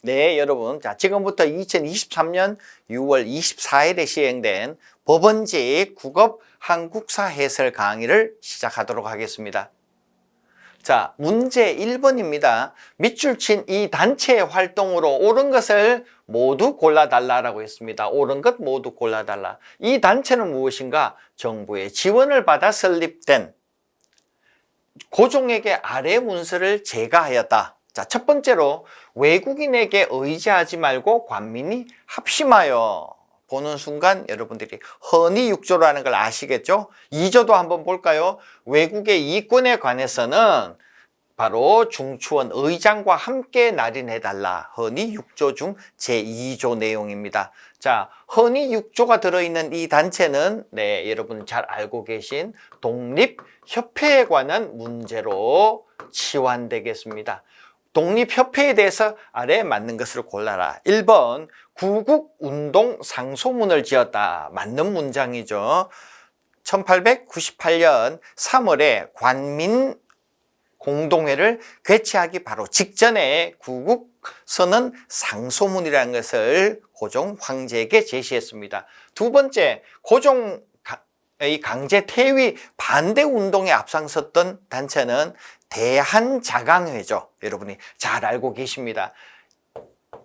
네, 여러분. 자, 지금부터 2023년 6월 24일에 시행된 법원직 국업 한국사 해설 강의를 시작하도록 하겠습니다. 자, 문제 1번입니다. 밑줄 친 이 단체의 활동으로 옳은 것을 모두 골라달라라고 했습니다. 옳은 것 모두 골라달라. 이 단체는 무엇인가? 정부의 지원을 받아 설립된 고종에게 아래 문서를 제가하였다. 자, 첫 번째로 외국인에게 의지하지 말고 관민이 합심하여 보는 순간 여러분들이 헌의육조라는 걸 아시겠죠? 2조도 한번 볼까요? 외국의 이권에 관해서는 바로 중추원 의장과 함께 날인해달라. 헌의 6조 중 제2조 내용입니다. 자, 헌의 6조가 들어있는 이 단체는 여러분 잘 알고 계신 독립협회에 관한 문제로 치환되겠습니다. 독립협회에 대해서 아래에 맞는 것을 골라라. 1번 구국운동 상소문을 지었다. 맞는 문장이죠. 1898년 3월에 관민 공동회를 개최하기 바로 직전에 구국선언 상소문이라는 것을 고종 황제에게 제시했습니다. 두 번째, 고종의 강제 퇴위 반대 운동에 앞장섰던 단체는 대한자강회죠. 여러분이 잘 알고 계십니다.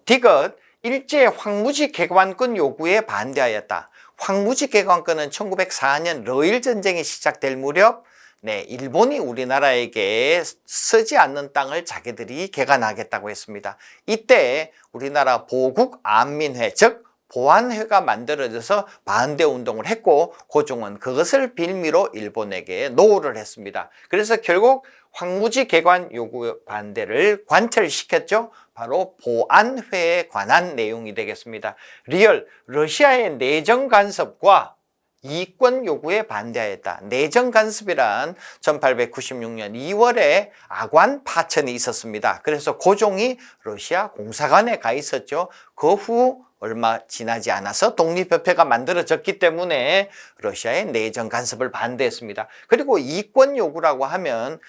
디귿, 일제 황무지 개관권 요구에 반대하였다. 황무지 개관권은 1904년 러일 전쟁이 시작될 무렵 일본이 우리나라에게 쓰지 않는 땅을 자기들이 개간하겠다고 했습니다. 이때 우리나라 보국안민회, 즉 보안회가 만들어져서 반대운동을 했고 고종은 그것을 빌미로 일본에게 노를 했습니다. 그래서 결국 황무지 개관 요구 반대를 관철시켰죠. 바로 보안회에 관한 내용이 되겠습니다. 리얼, 러시아의 내정 간섭과 이권 요구에 반대하였다. 내정 간섭이란 1896년 2월에 아관 파천이 있었습니다. 그래서 고종이 러시아 공사관에 가 있었죠. 그 후 얼마 지나지 않아서 독립협회가 만들어졌기 때문에 러시아의 내정 간섭을 반대했습니다. 그리고 이권 요구라고 하면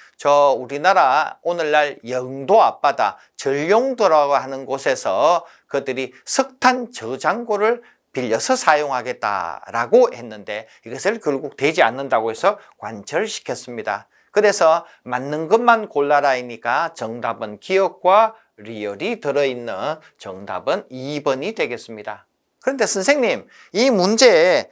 우리나라 오늘날 영도 앞바다 전룡도라고 하는 곳에서 그들이 석탄 저장고를 빌려서 사용하겠다라고 했는데 이것을 결국 되지 않는다고 해서 관철시켰습니다. 그래서 맞는 것만 골라라이니까 정답은 기억과 리얼이 들어있는 정답은 2번이 되겠습니다. 그런데 선생님, 이 문제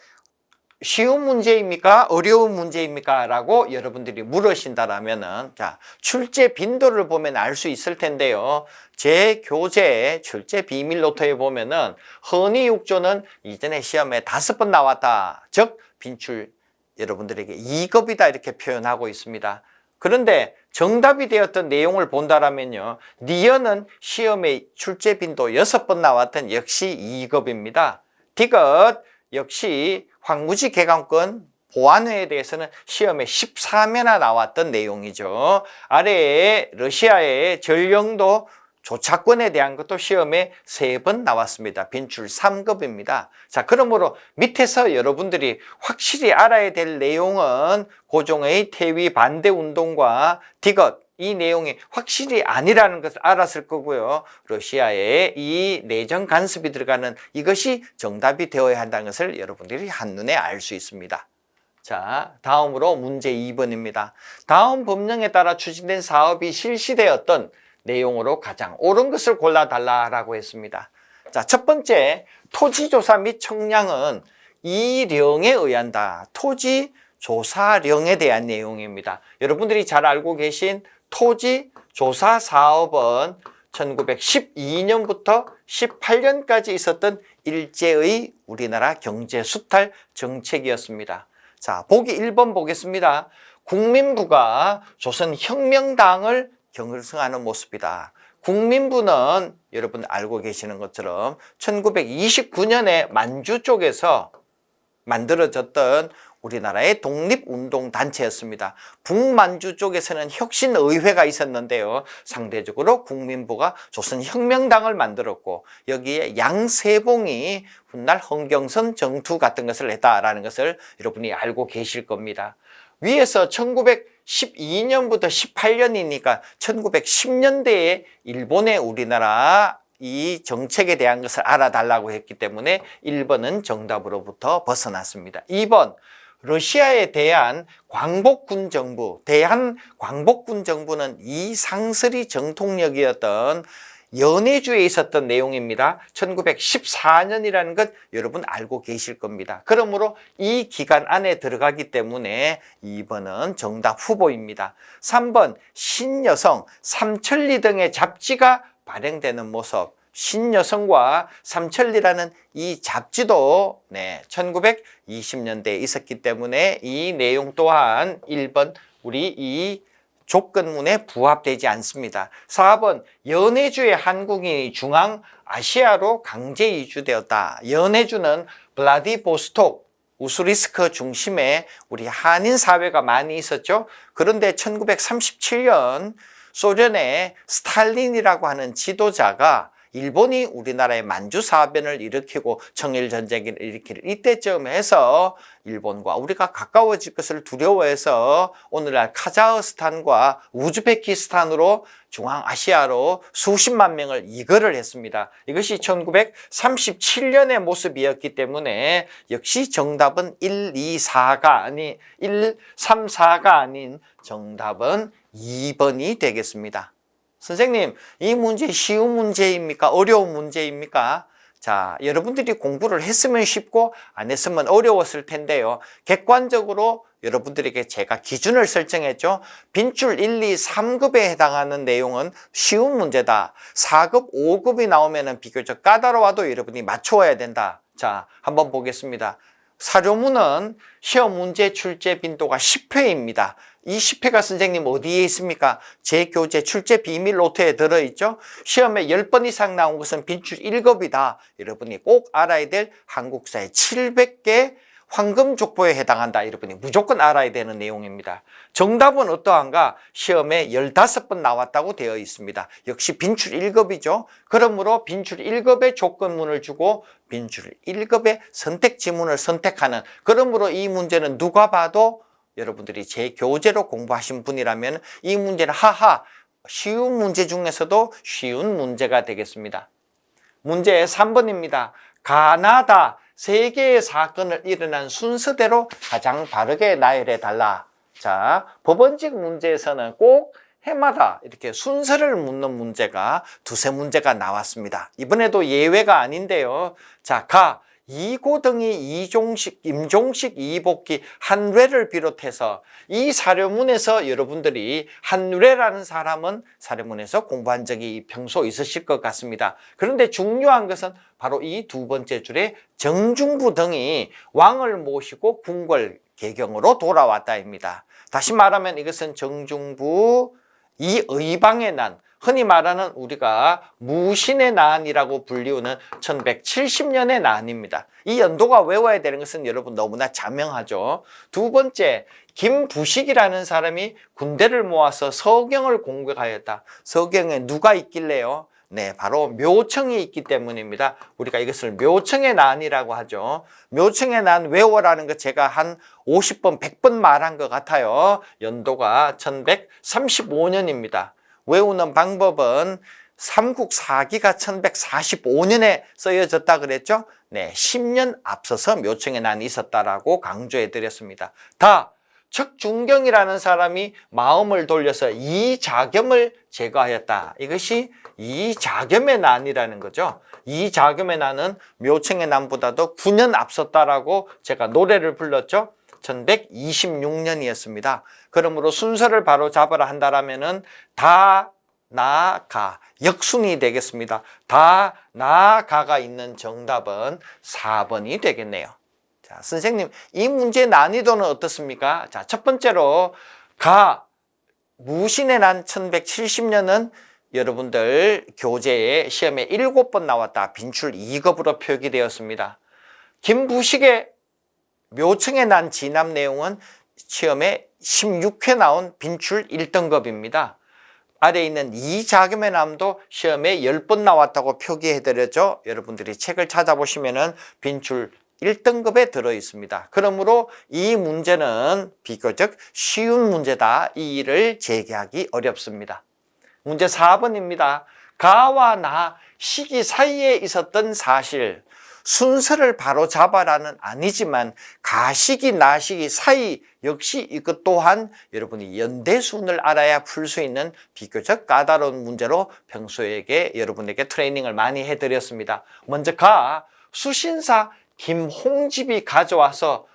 쉬운 문제입니까? 어려운 문제입니까? 라고 여러분들이 물으신다라면은, 자, 출제 빈도를 보면 알 수 있을 텐데요. 제 교재 출제 비밀 노트에 보면은 헌의 6조는 이전에 시험에 5번 나왔다. 즉, 빈출 여러분들에게 2급이다 이렇게 표현하고 있습니다. 그런데 정답이 되었던 내용을 본다라면요. 니은은 시험에 출제 빈도 6번 나왔던 역시 2급입니다. 디귿 역시 황무지 개관권 보안회에 대해서는 시험에 14매나 나왔던 내용이죠. 아래에 러시아의 전령도 조차권에 대한 것도 시험에 3번 나왔습니다. 빈출 3급입니다. 자, 그러므로 밑에서 여러분들이 확실히 알아야 될 내용은 고종의 퇴위 반대 운동과 디귿 이 내용이 확실히 아니라는 것을 알았을 거고요. 러시아의 이 내정 간섭이 들어가는 이것이 정답이 되어야 한다는 것을 여러분들이 한눈에 알 수 있습니다. 자, 다음으로 문제 2번입니다. 다음 법령에 따라 추진된 사업이 실시되었던 내용으로 가장 옳은 것을 골라달라고 했습니다. 자, 첫 번째, 토지조사 및 청량은 이 령에 의한다. 토지조사령에 대한 내용입니다. 여러분들이 잘 알고 계신 토지조사 사업은 1912년부터 18년까지 있었던 일제의 우리나라 경제수탈 정책이었습니다. 자, 보기 1번 보겠습니다. 국민부가 조선혁명당을 경성하는 모습이다. 국민부는 여러분 알고 계시는 것처럼 1929년에 만주 쪽에서 만들어졌던 우리나라의 독립운동단체였습니다. 북만주 쪽에서는 혁신의회가 있었는데요. 상대적으로 국민부가 조선혁명당을 만들었고 여기에 양세봉이 훗날 헌경선 정투 같은 것을 했다라는 것을 여러분이 알고 계실 겁니다. 위에서 1912년부터 18년이니까 1910년대에 일본의 우리나라 이 정책에 대한 것을 알아달라고 했기 때문에 1번은 정답으로부터 벗어났습니다. 2번, 러시아에 대한 광복군 정부, 대한 광복군 정부는 이상설이 정통력이었던 연해주에 있었던 내용입니다. 1914년이라는 것 여러분 알고 계실 겁니다. 그러므로 이 기간 안에 들어가기 때문에 2번은 정답 후보입니다. 3번, 신여성, 삼천리 등의 잡지가 발행되는 모습. 신여성과 삼천리라는 이 잡지도 1920년대에 있었기 때문에 이 내용 또한 1번 우리 이 조건문에 부합되지 않습니다. 4번, 연해주의 한국인이 중앙아시아로 강제 이주되었다. 연해주는 블라디보스톡, 우스리스크 중심에 우리 한인 사회가 많이 있었죠. 그런데 1937년 소련의 스탈린이라고 하는 지도자가 일본이 우리나라에 만주사변을 일으키고 청일전쟁을 일으킬 이때쯤 해서 일본과 우리가 가까워질 것을 두려워해서 오늘날 카자흐스탄과 우즈베키스탄으로 중앙아시아로 수십만 명을 이거를 했습니다. 이것이 1937년의 모습이었기 때문에 역시 정답은 1, 2, 4가 아닌 1, 3, 4가 아닌 정답은 2번이 되겠습니다. 선생님, 이 문제 쉬운 문제입니까? 어려운 문제입니까? 자, 여러분들이 공부를 했으면 쉽고 안 했으면 어려웠을 텐데요. 객관적으로 여러분들에게 제가 기준을 설정했죠. 빈출 1, 2, 3급에 해당하는 내용은 쉬운 문제다. 4급, 5급이 나오면 비교적 까다로워도 여러분이 맞춰야 된다. 자, 한번 보겠습니다. 사료문은 시험 문제 출제 빈도가 10회입니다. 이 10회가 선생님 어디에 있습니까? 제 교재 출제 비밀 노트에 들어있죠? 시험에 10번 이상 나온 것은 빈출 1급이다. 여러분이 꼭 알아야 될 한국사의 700개 황금 족보에 해당한다. 여러분이 무조건 알아야 되는 내용입니다. 정답은 어떠한가? 시험에 15번 나왔다고 되어 있습니다. 역시 빈출 1급이죠. 그러므로 빈출 1급의 조건문을 주고 빈출 1급의 선택 지문을 선택하는, 그러므로 이 문제는 누가 봐도 여러분들이 제 교재로 공부하신 분이라면 이 문제는 하하 쉬운 문제 중에서도 쉬운 문제가 되겠습니다. 문제 3번입니다. 가나다 세계의 사건을 일어난 순서대로 가장 바르게 나열해 달라. 자, 법원직 문제에서는 꼭 해마다 이렇게 순서를 묻는 문제가 두세 문제가 나왔습니다. 이번에도 예외가 아닌데요. 자, 이고등이 이종식, 임종식, 이복기, 한뢰를 비롯해서 이 사료문에서 여러분들이 한뢰라는 사람은 사료문에서 공부한 적이 평소 있으실 것 같습니다. 그런데 중요한 것은 바로 이 두 번째 줄에 정중부 등이 왕을 모시고 궁궐 개경으로 돌아왔다입니다. 다시 말하면 이것은 정중부 이 의방의 난, 흔히 말하는 우리가 무신의 난이라고 불리우는 1170년의 난입니다. 이 연도가 외워야 되는 것은 여러분 너무나 자명하죠. 두 번째, 김부식이라는 사람이 군대를 모아서 서경을 공격하였다. 서경에 누가 있길래요? 네, 바로 묘청이 있기 때문입니다. 우리가 이것을 묘청의 난이라고 하죠. 묘청의 난 외워라는 거 제가 한 50번, 100번 말한 것 같아요. 연도가 1135년입니다. 외우는 방법은 삼국사기가 1145년에 쓰여졌다 그랬죠? 네, 10년 앞서서 묘청의 난이 있었다라고 강조해 드렸습니다. 척준경이라는 사람이 마음을 돌려서 이자겸을 제거하였다. 이것이 이자겸의 난이라는 거죠. 이자겸의 난은 묘청의 난보다도 9년 앞섰다라고 제가 노래를 불렀죠. 1126년이었습니다. 그러므로 순서를 바로 잡아라 한다라면은 나가 역순이 되겠습니다. 나가가 있는 정답은 4번이 되겠네요. 자, 선생님, 이 문제의 난이도는 어떻습니까? 자, 첫 번째로 무신의 난 1170년은 여러분들 교재에 시험에 7번 나왔다. 빈출 2급으로 표기되었습니다. 김부식의 묘청의 난 진압 내용은 시험에 16회 나온 빈출 1등급입니다. 아래에 있는 이자겸의 남도 시험에 10번 나왔다고 표기해드렸죠. 여러분들이 책을 찾아보시면 빈출 1등급에 들어있습니다. 그러므로 이 문제는 비교적 쉬운 문제다. 이 일을 제기하기 어렵습니다. 문제 4번입니다. 가와 나 시기 사이에 있었던 사실, 순서를 바로 잡아라는 아니지만 가시기 나시기 사이 역시 이것 또한 여러분이 연대순을 알아야 풀 수 있는 비교적 까다로운 문제로 평소에 여러분에게 트레이닝을 많이 해드렸습니다. 먼저 수신사 김홍집이 가져와서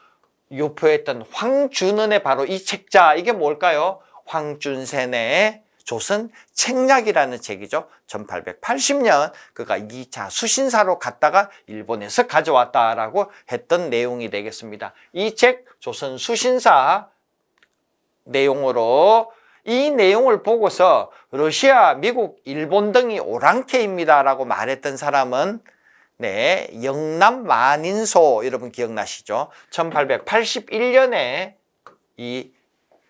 유포했던 황준은의 바로 이 책자, 이게 뭘까요? 황준센의 조선 책략이라는 책이죠. 1880년 그가 2차 수신사로 갔다가 일본에서 가져왔다라고 했던 내용이 되겠습니다. 이 책 조선 수신사 내용으로 이 내용을 보고서 러시아, 미국, 일본 등이 오랑캐입니다라고 말했던 사람은 영남 만인소, 여러분 기억나시죠? 1881년에 이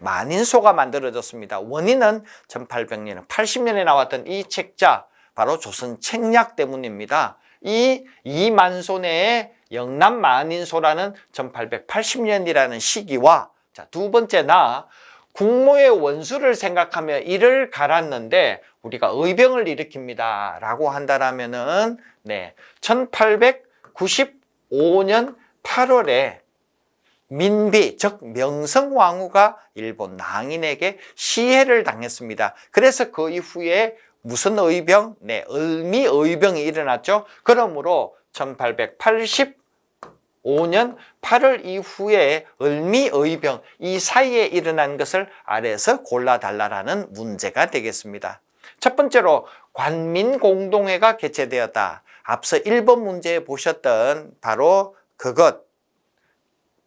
만인소가 만들어졌습니다. 원인은 1800년, 80년에 나왔던 이 책자, 바로 조선 책략 때문입니다. 이 이만손의 영남 만인소라는 1880년이라는 시기와, 자, 두 번째 국모의 원수를 생각하며 이를 갈았는데 우리가 의병을 일으킵니다 라고 한다라면은 1895년 8월에 민비, 즉 명성왕후가 일본 낭인에게 시해를 당했습니다. 그래서 그 이후에 무슨 의병? 을미의병이 일어났죠. 그러므로 1885년 8월 이후에 을미의병, 이 사이에 일어난 것을 아래에서 골라달라는 문제가 되겠습니다. 첫 번째로 관민공동회가 개최되었다. 앞서 1번 문제에 보셨던 바로 그것,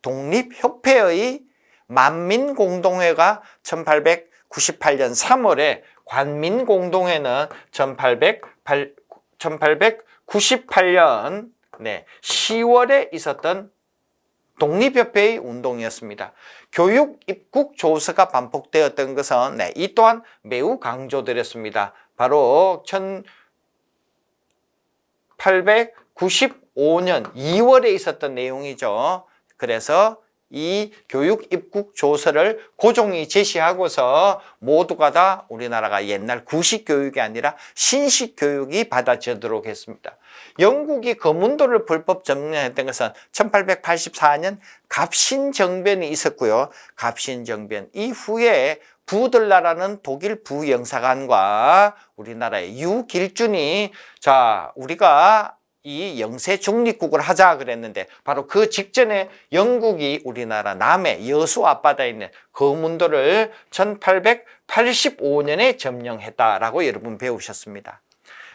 독립협회의 만민공동회가 1898년 3월에, 관민공동회는 1898년 10월에 있었던 독립협회의 운동이었습니다. 교육 입국 조서가 반복되었던 것은 이 또한 매우 강조드렸습니다. 바로 1895년 2월에 있었던 내용이죠. 그래서 이 교육 입국 조서를 고종이 제시하고서 모두가 다 우리나라가 옛날 구식 교육이 아니라 신식 교육이 받아지도록 했습니다. 영국이 거문도를 불법 점령했던 것은 1884년 갑신정변이 있었고요. 갑신정변 이후에 부들라라는 독일 부영사관과 우리나라의 유길준이, 자, 우리가 이 영세 중립국을 하자 그랬는데 바로 그 직전에 영국이 우리나라 남해 여수 앞바다에 있는 거문도를 1885년에 점령했다라고 여러분 배우셨습니다.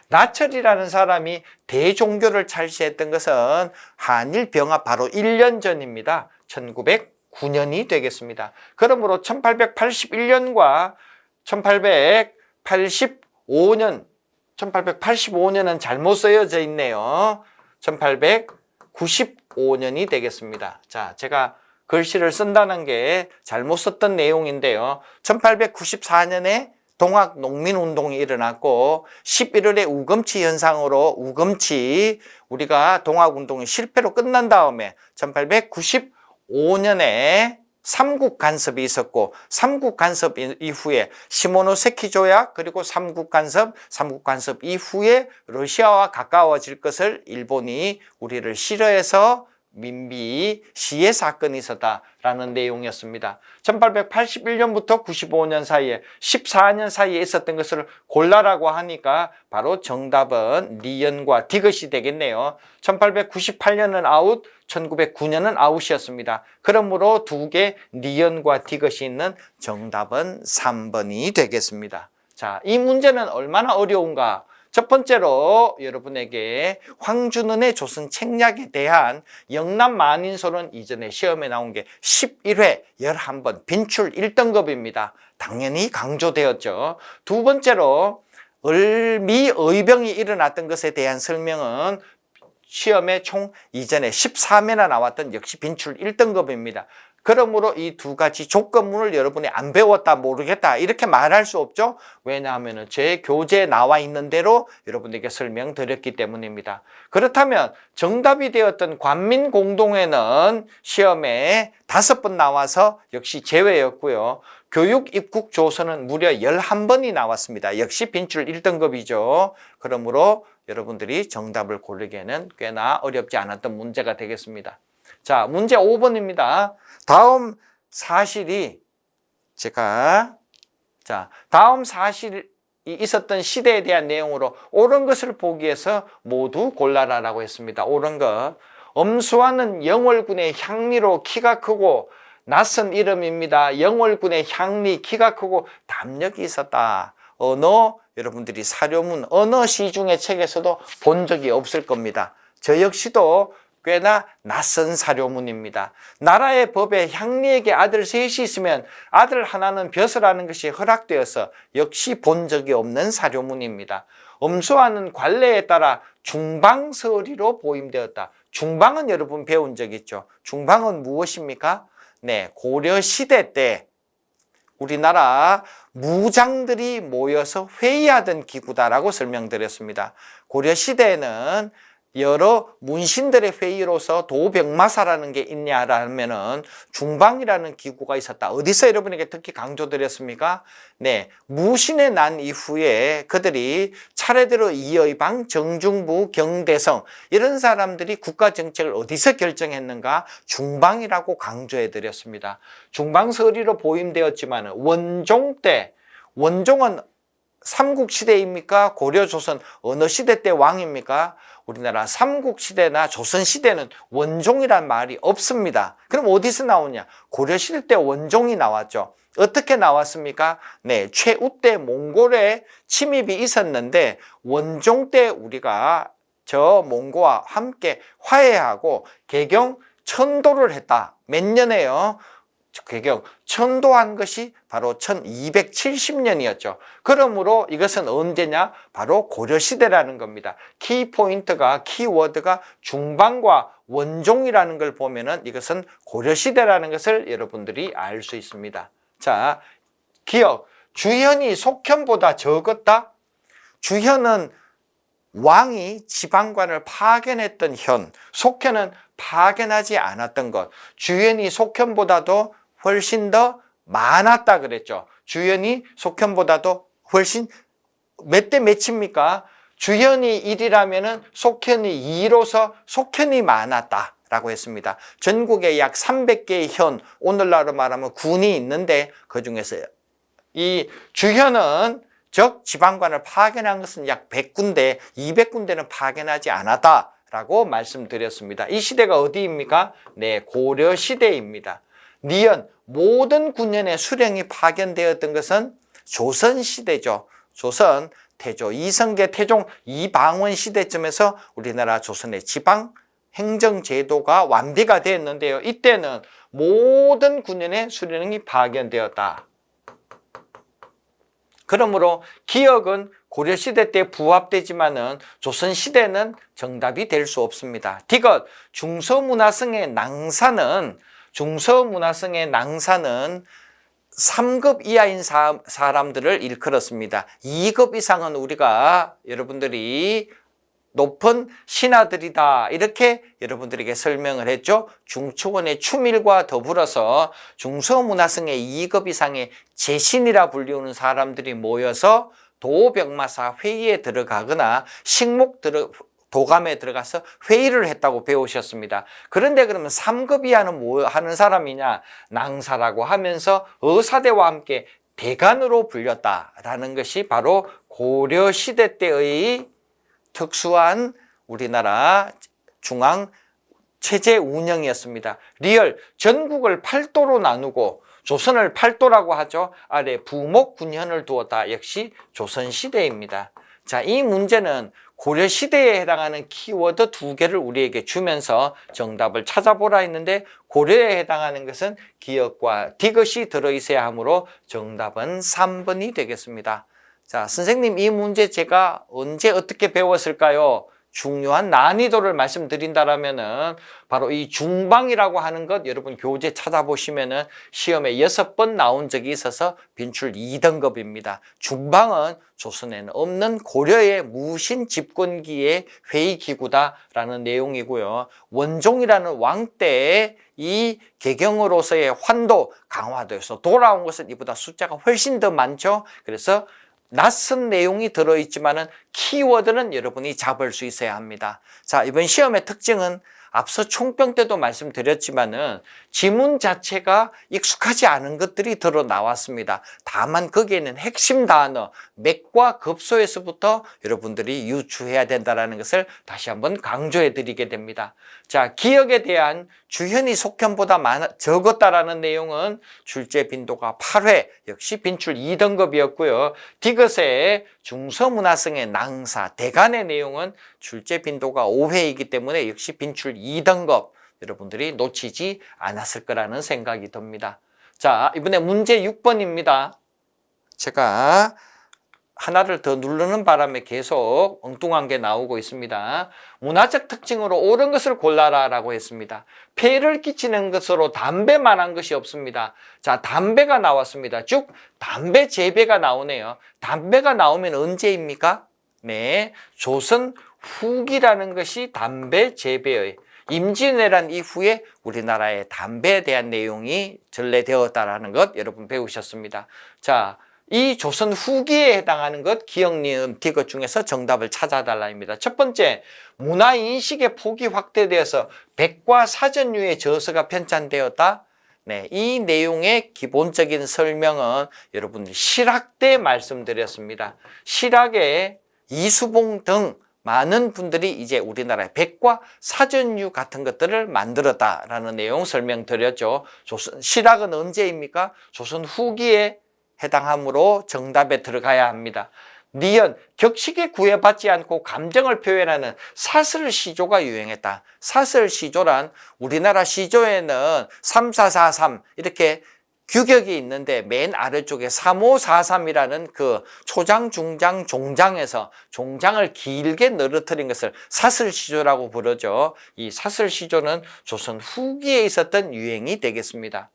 나철이라는 사람이 대종교를 창시했던 것은 한일 병합 바로 1년 전입니다. 1909년이 되겠습니다. 그러므로 1881년과 1885년은 잘못 쓰여져 있네요. 1895년이 되겠습니다. 자, 제가 글씨를 쓴다는 게 잘못 썼던 내용인데요. 1894년에 동학농민운동이 일어났고 11월에 우금치 현상으로 우리가 동학운동이 실패로 끝난 다음에 1895년에 삼국 간섭이 있었고, 삼국 간섭 이후에 시모노세키 조약, 그리고 삼국 간섭 이후에 러시아와 가까워질 것을 일본이 우리를 싫어해서 민비 시해 사건이 있었다라는 내용이었습니다. 1881년부터 95년 사이에 14년 사이에 있었던 것을 골라라고 하니까 바로 정답은 리언과 디귿이 되겠네요. 1898년은 아웃, 1909년은 아웃이었습니다. 그러므로 두 개 리언과 디귿이 있는 정답은 3번이 되겠습니다. 자, 이 문제는 얼마나 어려운가? 첫 번째로 여러분에게 황준은의 조선 책략에 대한 영남 만인소는 이전에 시험에 나온 게 11회 11번 빈출 1등급입니다. 당연히 강조되었죠. 두 번째로 을미의병이 일어났던 것에 대한 설명은 시험에 총 이전에 13회나 나왔던 역시 빈출 1등급입니다. 그러므로 이 두 가지 조건문을 여러분이 안 배웠다, 모르겠다 이렇게 말할 수 없죠. 왜냐하면 제 교재에 나와 있는 대로 여러분에게 설명드렸기 때문입니다. 그렇다면 정답이 되었던 관민공동회는 시험에 5번 나와서 역시 제외였고요. 교육 입국 조서는 무려 11번이 나왔습니다. 역시 빈출 1등급이죠. 그러므로 여러분들이 정답을 고르기에는 꽤나 어렵지 않았던 문제가 되겠습니다. 자, 문제 5번입니다. 다음 사실이 다음 사실이 있었던 시대에 대한 내용으로 옳은 것을 보기 위해서 모두 골라라라고 했습니다. 옳은 것. 엄수아는 영월군의 향리로 키가 크고 낯선 이름입니다. 영월군의 향리, 키가 크고 담력이 있었다. 여러분들이 사료문 어느 시중의 책에서도 본 적이 없을 겁니다. 저 역시도 꽤나 낯선 사료문입니다. 나라의 법에 향리에게 아들 셋이 있으면 아들 하나는 벼슬하는 것이 허락되어서 역시 본 적이 없는 사료문입니다. 엄수아는 관례에 따라 중방서리로 보임되었다. 중방은 여러분 배운 적 있죠? 중방은 무엇입니까? 네, 고려시대 때 우리나라 무장들이 모여서 회의하던 기구다라고 설명드렸습니다. 고려시대에는 여러 문신들의 회의로서 도병마사라는 게 있냐라면은 중방이라는 기구가 있었다. 어디서 여러분에게 특히 강조드렸습니까? 네, 무신의 난 이후에 그들이 차례대로 이의방, 정중부, 경대성 이런 사람들이 국가 정책을 어디서 결정했는가? 중방이라고 강조해드렸습니다. 중방서리로 보임되었지만 원종 때, 원종은 삼국시대입니까? 고려조선 어느 시대 때 왕입니까? 우리나라 삼국시대나 조선시대는 원종이란 말이 없습니다. 그럼 어디서 나오냐? 고려시대 때 원종이 나왔죠. 어떻게 나왔습니까? 네, 최우 때 몽골의 침입이 있었는데 원종 때 우리가 저 몽골과 함께 화해하고 개경 천도를 했다. 몇 년에요? 개경 천도한 것이 바로 1270년이었죠. 그러므로 이것은 언제냐? 바로 고려시대라는 겁니다. 키포인트가, 키워드가 중방과 원종이라는 걸 보면은 이것은 고려시대라는 것을 여러분들이 알 수 있습니다. 자, 기억. 주현이 속현보다 적었다? 주현은 왕이 지방관을 파견했던 현, 속현은 파견하지 않았던 것. 주현이 속현보다도 훨씬 더 많았다 그랬죠. 주현이 속현보다도 훨씬 몇 대 몇입니까? 주현이 1이라면은 속현이 2로서 속현이 많았다 라고 했습니다. 전국에 약 300개의 현, 오늘날로 말하면 군이 있는데 그 중에서 이 주현은 즉 지방관을 파견한 것은 약 100군데, 200군데는 파견하지 않았다라고 말씀드렸습니다. 이 시대가 어디입니까? 네, 고려시대입니다. 니은, 모든 군현의 수령이 파견되었던 것은 조선시대죠. 조선, 태조, 이성계, 태종, 이방원 시대쯤에서 우리나라 조선의 지방 행정제도가 완비가 되었는데요. 이때는 모든 군현의 수령이 파견되었다. 그러므로 기억은 고려시대 때 부합되지만은 조선시대는 정답이 될 수 없습니다. 디귿, 중서문화성의 낭사는 3급 이하인 사람들을 일컬었습니다. 2급 이상은 우리가 여러분들이 높은 신하들이다 이렇게 여러분들에게 설명을 했죠. 중초원의 추밀과 더불어서 중서문화성의 2급 이상의 재신이라 불리우는 사람들이 모여서 도병마사 회의에 들어가거나 도감에 들어가서 회의를 했다고 배우셨습니다. 그런데 그러면 3급 이하는 뭐 하는 사람이냐? 낭사라고 하면서 의사대와 함께 대간으로 불렸다라는 것이 바로 고려시대 때의 특수한 우리나라 중앙 체제 운영이었습니다. 리얼, 전국을 8도로 나누고 조선을 8도라고 하죠. 아래 부목 군현을 두었다. 역시 조선시대입니다. 자, 이 문제는 고려시대에 해당하는 키워드 2개를 우리에게 주면서 정답을 찾아보라 했는데 고려에 해당하는 것은 기억과 디귿이 들어있어야 하므로 정답은 3번이 되겠습니다. 자, 선생님 이 문제 제가 언제 어떻게 배웠을까요? 중요한 난이도를 말씀드린다라면은 바로 이 중방이라고 하는 것 여러분 교재 찾아보시면은 시험에 6번 나온 적이 있어서 빈출 2등급입니다. 중방은 조선에는 없는 고려의 무신 집권기의 회의기구다라는 내용이고요. 원종이라는 왕 때의 이 개경으로서의 환도, 강화도에서 돌아온 것은 이보다 숫자가 훨씬 더 많죠. 그래서 낯선 내용이 들어있지만은 키워드는 여러분이 잡을 수 있어야 합니다. 자, 이번 시험의 특징은 앞서 총평 때도 말씀드렸지만은 지문 자체가 익숙하지 않은 것들이 들어 나왔습니다. 다만 거기에는 핵심 단어, 맥과 급소에서부터 여러분들이 유추해야 된다는 것을 다시 한번 강조해 드리게 됩니다. 자, 기억에 대한 주현이 속현보다 적었다라는 내용은 출제 빈도가 8회, 역시 빈출 2등급이었고요. 디귿의 중서문화성의 낭사, 대간의 내용은 출제 빈도가 5회이기 때문에 역시 빈출 2등급, 여러분들이 놓치지 않았을 거라는 생각이 듭니다. 자, 이번에 문제 6번입니다. 제가 하나를 더 누르는 바람에 계속 엉뚱한 게 나오고 있습니다. 문화적 특징으로 옳은 것을 골라라 라고 했습니다. 폐를 끼치는 것으로 담배만한 것이 없습니다. 자, 담배가 나왔습니다. 쭉 담배 재배가 나오네요. 담배가 나오면 언제입니까? 네, 조선 후기라는 것이 담배 재배의 임진왜란 이후에 우리나라의 담배에 대한 내용이 전래되었다라는 것 여러분 배우셨습니다. 자, 이 조선 후기에 해당하는 것 기억, 니은, 디귿 중에서 정답을 찾아달라입니다. 첫 번째, 문화인식의 폭이 확대되어서 백과 사전류의 저서가 편찬되었다. 네, 이 내용의 기본적인 설명은 여러분들 실학 때 말씀드렸습니다. 실학에 이수봉 등 많은 분들이 이제 우리나라의 백과 사전류 같은 것들을 만들었다라는 내용 설명드렸죠. 실학은 언제입니까? 조선 후기에 해당하므로 정답에 들어가야 합니다. 니은, 격식에 구애받지 않고 감정을 표현하는 사설시조가 유행했다. 사설시조란 우리나라 시조에는 3443 이렇게 규격이 있는데 맨 아래쪽에 3543이라는 그 초장, 중장, 종장에서 종장을 길게 늘어뜨린 것을 사설시조라고 부르죠. 이 사설시조는 조선 후기에 있었던 유행이 되겠습니다.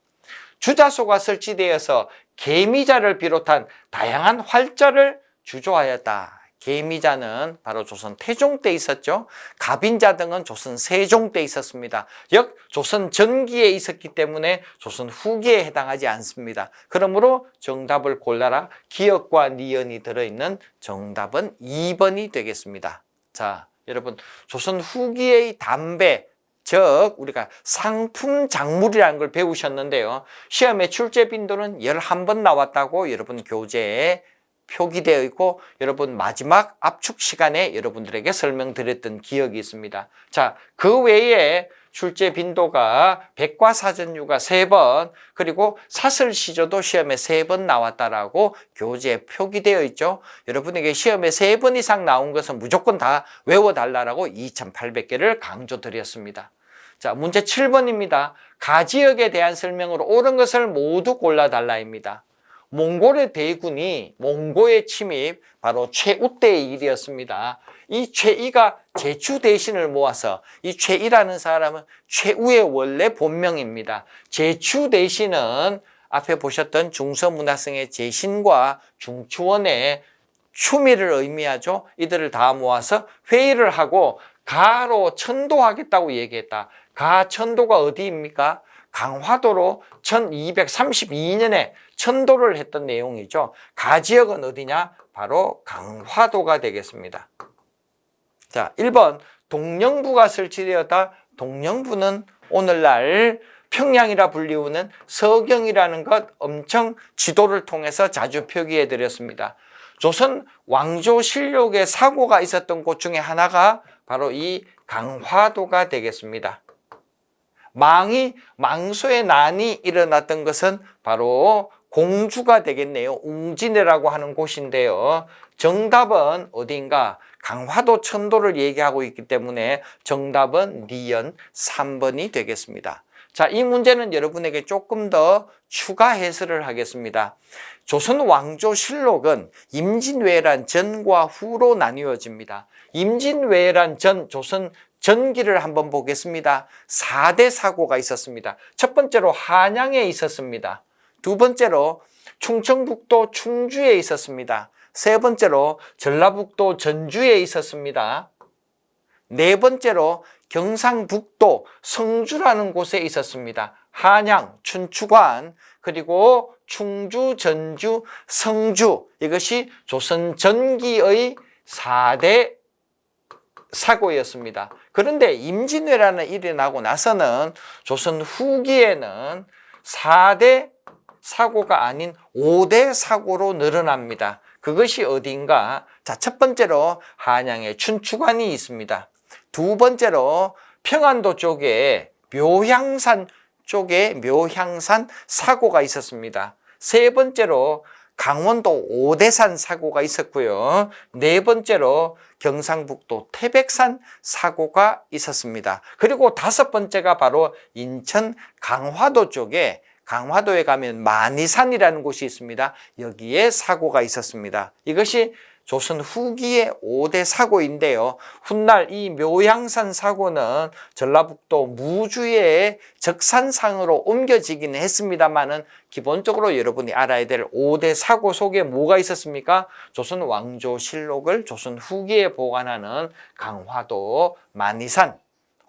주자소가 설치되어서 개미자를 비롯한 다양한 활자를 주조하였다. 개미자는 바로 조선 태종 때 있었죠. 갑인자 등은 조선 세종 때 있었습니다. 역 조선 전기에 있었기 때문에 조선 후기에 해당하지 않습니다. 그러므로 정답을 골라라. 기역과 니은이 들어있는 정답은 2번이 되겠습니다. 자, 여러분 조선 후기의 담배, 즉 우리가 상품 작물이라는 걸 배우셨는데요. 시험에 출제 빈도는 11번 나왔다고 여러분 교재에 표기되어 있고 여러분 마지막 압축 시간에 여러분들에게 설명드렸던 기억이 있습니다. 자, 그 외에 출제 빈도가 백과 사전류가 3번 그리고 사설시조도 시험에 3번 나왔다라고 교재에 표기되어 있죠. 여러분에게 시험에 3번 이상 나온 것은 무조건 다 외워달라고 2,800개를 강조드렸습니다. 자, 문제 7번입니다. 가지역에 대한 설명으로 옳은 것을 모두 골라달라입니다. 몽골의 대군이 몽고의 침입, 바로 최우 때의 일이었습니다. 이 최이가 제추 대신을 모아서 이 최이라는 사람은 최우의 원래 본명입니다. 제추 대신은 앞에 보셨던 중서문화성의 제신과 중추원의 추미를 의미하죠. 이들을 다 모아서 회의를 하고 가로 천도하겠다고 얘기했다. 가 천도가 어디입니까? 강화도로 1232년에 천도를 했던 내용이죠. 가지역은 어디냐? 바로 강화도가 되겠습니다. 자, 1번 동령부가 설치되었다. 동령부는 오늘날 평양이라 불리우는 서경이라는 것 엄청 지도를 통해서 자주 표기해 드렸습니다. 조선 왕조실록에 사고가 있었던 곳 중에 하나가 바로 이 강화도가 되겠습니다. 망소의 난이 일어났던 것은 바로 공주가 되겠네요. 웅진이라고 하는 곳인데요. 정답은 어디인가? 강화도 천도를 얘기하고 있기 때문에 정답은 니은 3번이 되겠습니다. 자, 이 문제는 여러분에게 조금 더 추가 해설을 하겠습니다. 조선 왕조실록은 임진왜란 전과 후로 나뉘어집니다. 임진왜란 전, 조선 전기를 한번 보겠습니다. 4대 사고가 있었습니다. 첫 번째로 한양에 있었습니다. 두 번째로 충청북도 충주에 있었습니다. 세 번째로 전라북도 전주에 있었습니다. 네 번째로 경상북도 성주라는 곳에 있었습니다. 한양, 춘추관, 그리고 충주, 전주, 성주, 이것이 조선 전기의 4대 사고였습니다. 그런데 임진왜란이 일어나고 나서는 조선 후기에는 4대 사고가 아닌 5대 사고로 늘어납니다. 그것이 어딘가? 자, 첫 번째로 한양에 춘추관이 있습니다. 두 번째로 평안도 쪽에 묘향산 쪽에 묘향산 사고가 있었습니다. 세 번째로 강원도 오대산 사고가 있었고요. 네 번째로 경상북도 태백산 사고가 있었습니다. 그리고 다섯 번째가 바로 인천 강화도 쪽에, 강화도에 가면 만이산이라는 곳이 있습니다. 여기에 사고가 있었습니다. 이것이 조선 후기의 5대 사고인데요. 훗날 이 묘향산 사고는 전라북도 무주의 적산상으로 옮겨지기는 했습니다만은 기본적으로 여러분이 알아야 될 5대 사고 속에 뭐가 있었습니까? 조선 왕조실록을 조선 후기에 보관하는 강화도 만이산,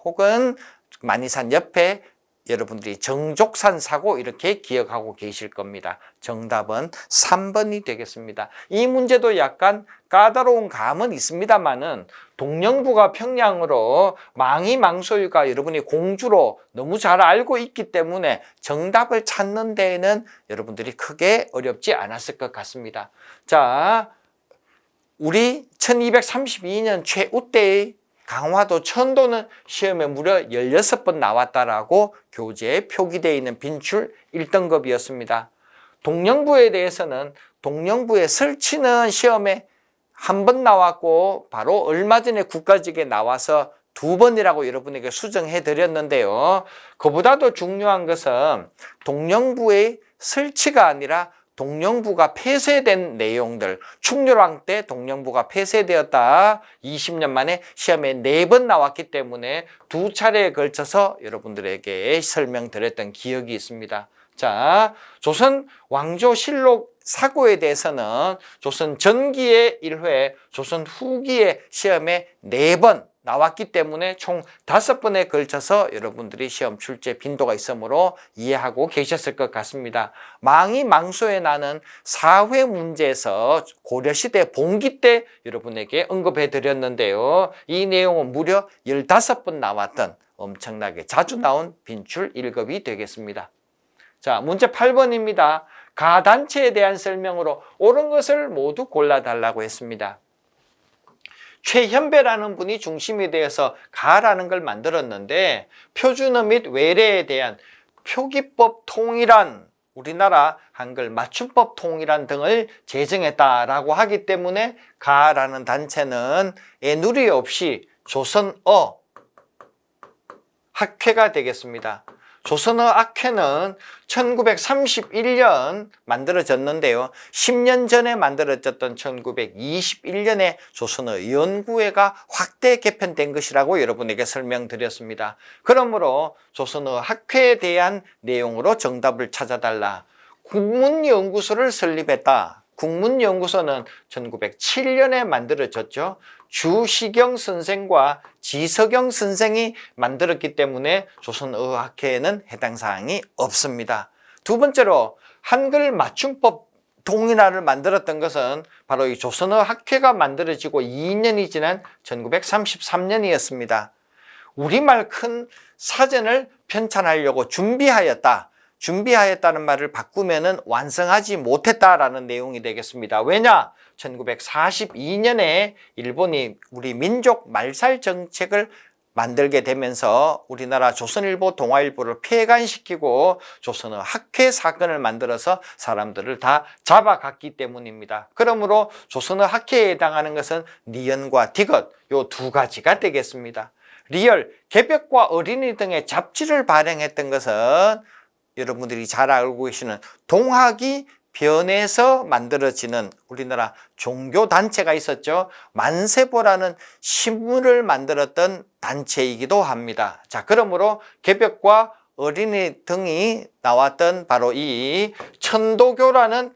혹은 만이산 옆에 여러분들이 정족산 사고, 이렇게 기억하고 계실 겁니다. 정답은 3번이 되겠습니다. 이 문제도 약간 까다로운 감은 있습니다만은 동령부가 평양으로 망이망소유가 여러분이 공주로 너무 잘 알고 있기 때문에 정답을 찾는 데에는 여러분들이 크게 어렵지 않았을 것 같습니다. 자, 우리 1232년 최우 때의 강화도 천도는 시험에 무려 16번 나왔다라고 교재에 표기되어 있는 빈출 1등급이었습니다. 동령부에 대해서는 동령부의 설치는 시험에 한 번 나왔고 바로 얼마 전에 국가직에 나와서 2번이라고 여러분에게 수정해 드렸는데요. 그보다도 중요한 것은 동령부의 설치가 아니라 동령부가 폐쇄된 내용들, 충렬왕 때 동령부가 폐쇄되었다. 20년 만에 시험에 4번 나왔기 때문에 2차례에 걸쳐서 여러분들에게 설명드렸던 기억이 있습니다. 자, 조선 왕조실록 사고에 대해서는 조선 전기의 1회, 조선 후기의 시험에 4번 나왔기 때문에 총 5번에 걸쳐서 여러분들이 시험 출제 빈도가 있으므로 이해하고 계셨을 것 같습니다. 망이망소에 나는 4회 문제에서 고려시대 봉기 때 여러분에게 언급해 드렸는데요. 이 내용은 무려 15번 나왔던 엄청나게 자주 나온 빈출 1급이 되겠습니다. 자, 문제 8번입니다. 가단체에 대한 설명으로 옳은 것을 모두 골라달라고 했습니다. 최현배라는 분이 중심이 되어서 가라는 걸 만들었는데 표준어 및 외래에 대한 표기법 통일안, 우리나라 한글 맞춤법 통일안 등을 제정했다라고 하기 때문에 가라는 단체는 애누리 없이 조선어 학회가 되겠습니다. 조선어 학회는 1931년 만들어졌는데요. 10년 전에 만들어졌던 1921년에 조선어 연구회가 확대 개편된 것이라고 여러분에게 설명드렸습니다. 그러므로 조선어 학회에 대한 내용으로 정답을 찾아달라. 국문연구소를 설립했다. 국문연구소는 1907년에 만들어졌죠. 주시경 선생과 지석영 선생이 만들었기 때문에 조선어학회에는 해당 사항이 없습니다. 두 번째로 한글 맞춤법 동인화를 만들었던 것은 바로 이 조선어학회가 만들어지고 2년이 지난 1933년이었습니다. 우리말 큰 사전을 편찬하려고 준비하였다는 말을 바꾸면은 완성하지 못했다라는 내용이 되겠습니다. 왜냐? 1942년에 일본이 우리 민족 말살 정책을 만들게 되면서 우리나라 조선일보, 동아일보를 폐간시키고 조선어 학회 사건을 만들어서 사람들을 다 잡아갔기 때문입니다. 그러므로 조선어 학회에 해당하는 것은 니은과 디귿 요 두 가지가 되겠습니다. 리얼, 개벽과 어린이 등의 잡지를 발행했던 것은 여러분들이 잘 알고 계시는 동학이 변해서 만들어지는 우리나라 종교단체가 있었죠. 만세보라는 신문을 만들었던 단체이기도 합니다. 자, 그러므로 개벽과 어린이 등이 나왔던 바로 이 천도교라는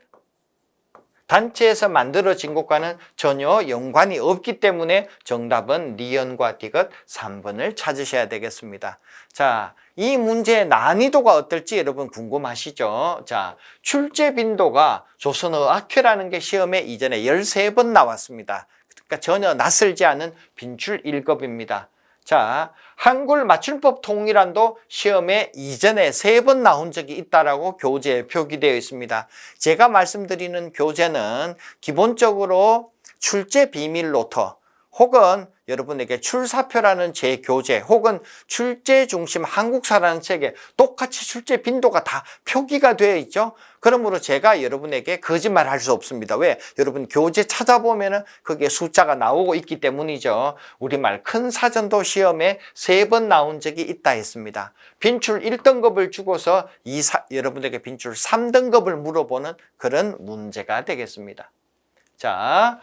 단체에서 만들어진 것과는 전혀 연관이 없기 때문에 정답은 리언과 디귿 3번을 찾으셔야 되겠습니다. 자, 이 문제의 난이도가 어떨지 여러분 궁금하시죠? 자, 출제 빈도가 조선어학회라는 게 시험에 이전에 13번 나왔습니다. 그러니까 전혀 낯설지 않은 빈출 1급입니다. 자, 한글 맞춤법 통일안도 시험에 이전에 3번 나온 적이 있다라고 교재에 표기되어 있습니다. 제가 말씀드리는 교재는 기본적으로 출제 비밀 노트 혹은 여러분에게 출사표라는 제 교재 혹은 출제 중심 한국사라는 책에 똑같이 출제 빈도가 다 표기가 되어 있죠. 그러므로 제가 여러분에게 거짓말 할 수 없습니다. 왜? 여러분 교재 찾아보면은 거기에 숫자가 나오고 있기 때문이죠. 우리말 큰 사전도 시험에 3번 나온 적이 있다 했습니다. 빈출 1등급을 주고서 여러분에게 빈출 3등급을 물어보는 그런 문제가 되겠습니다. 자,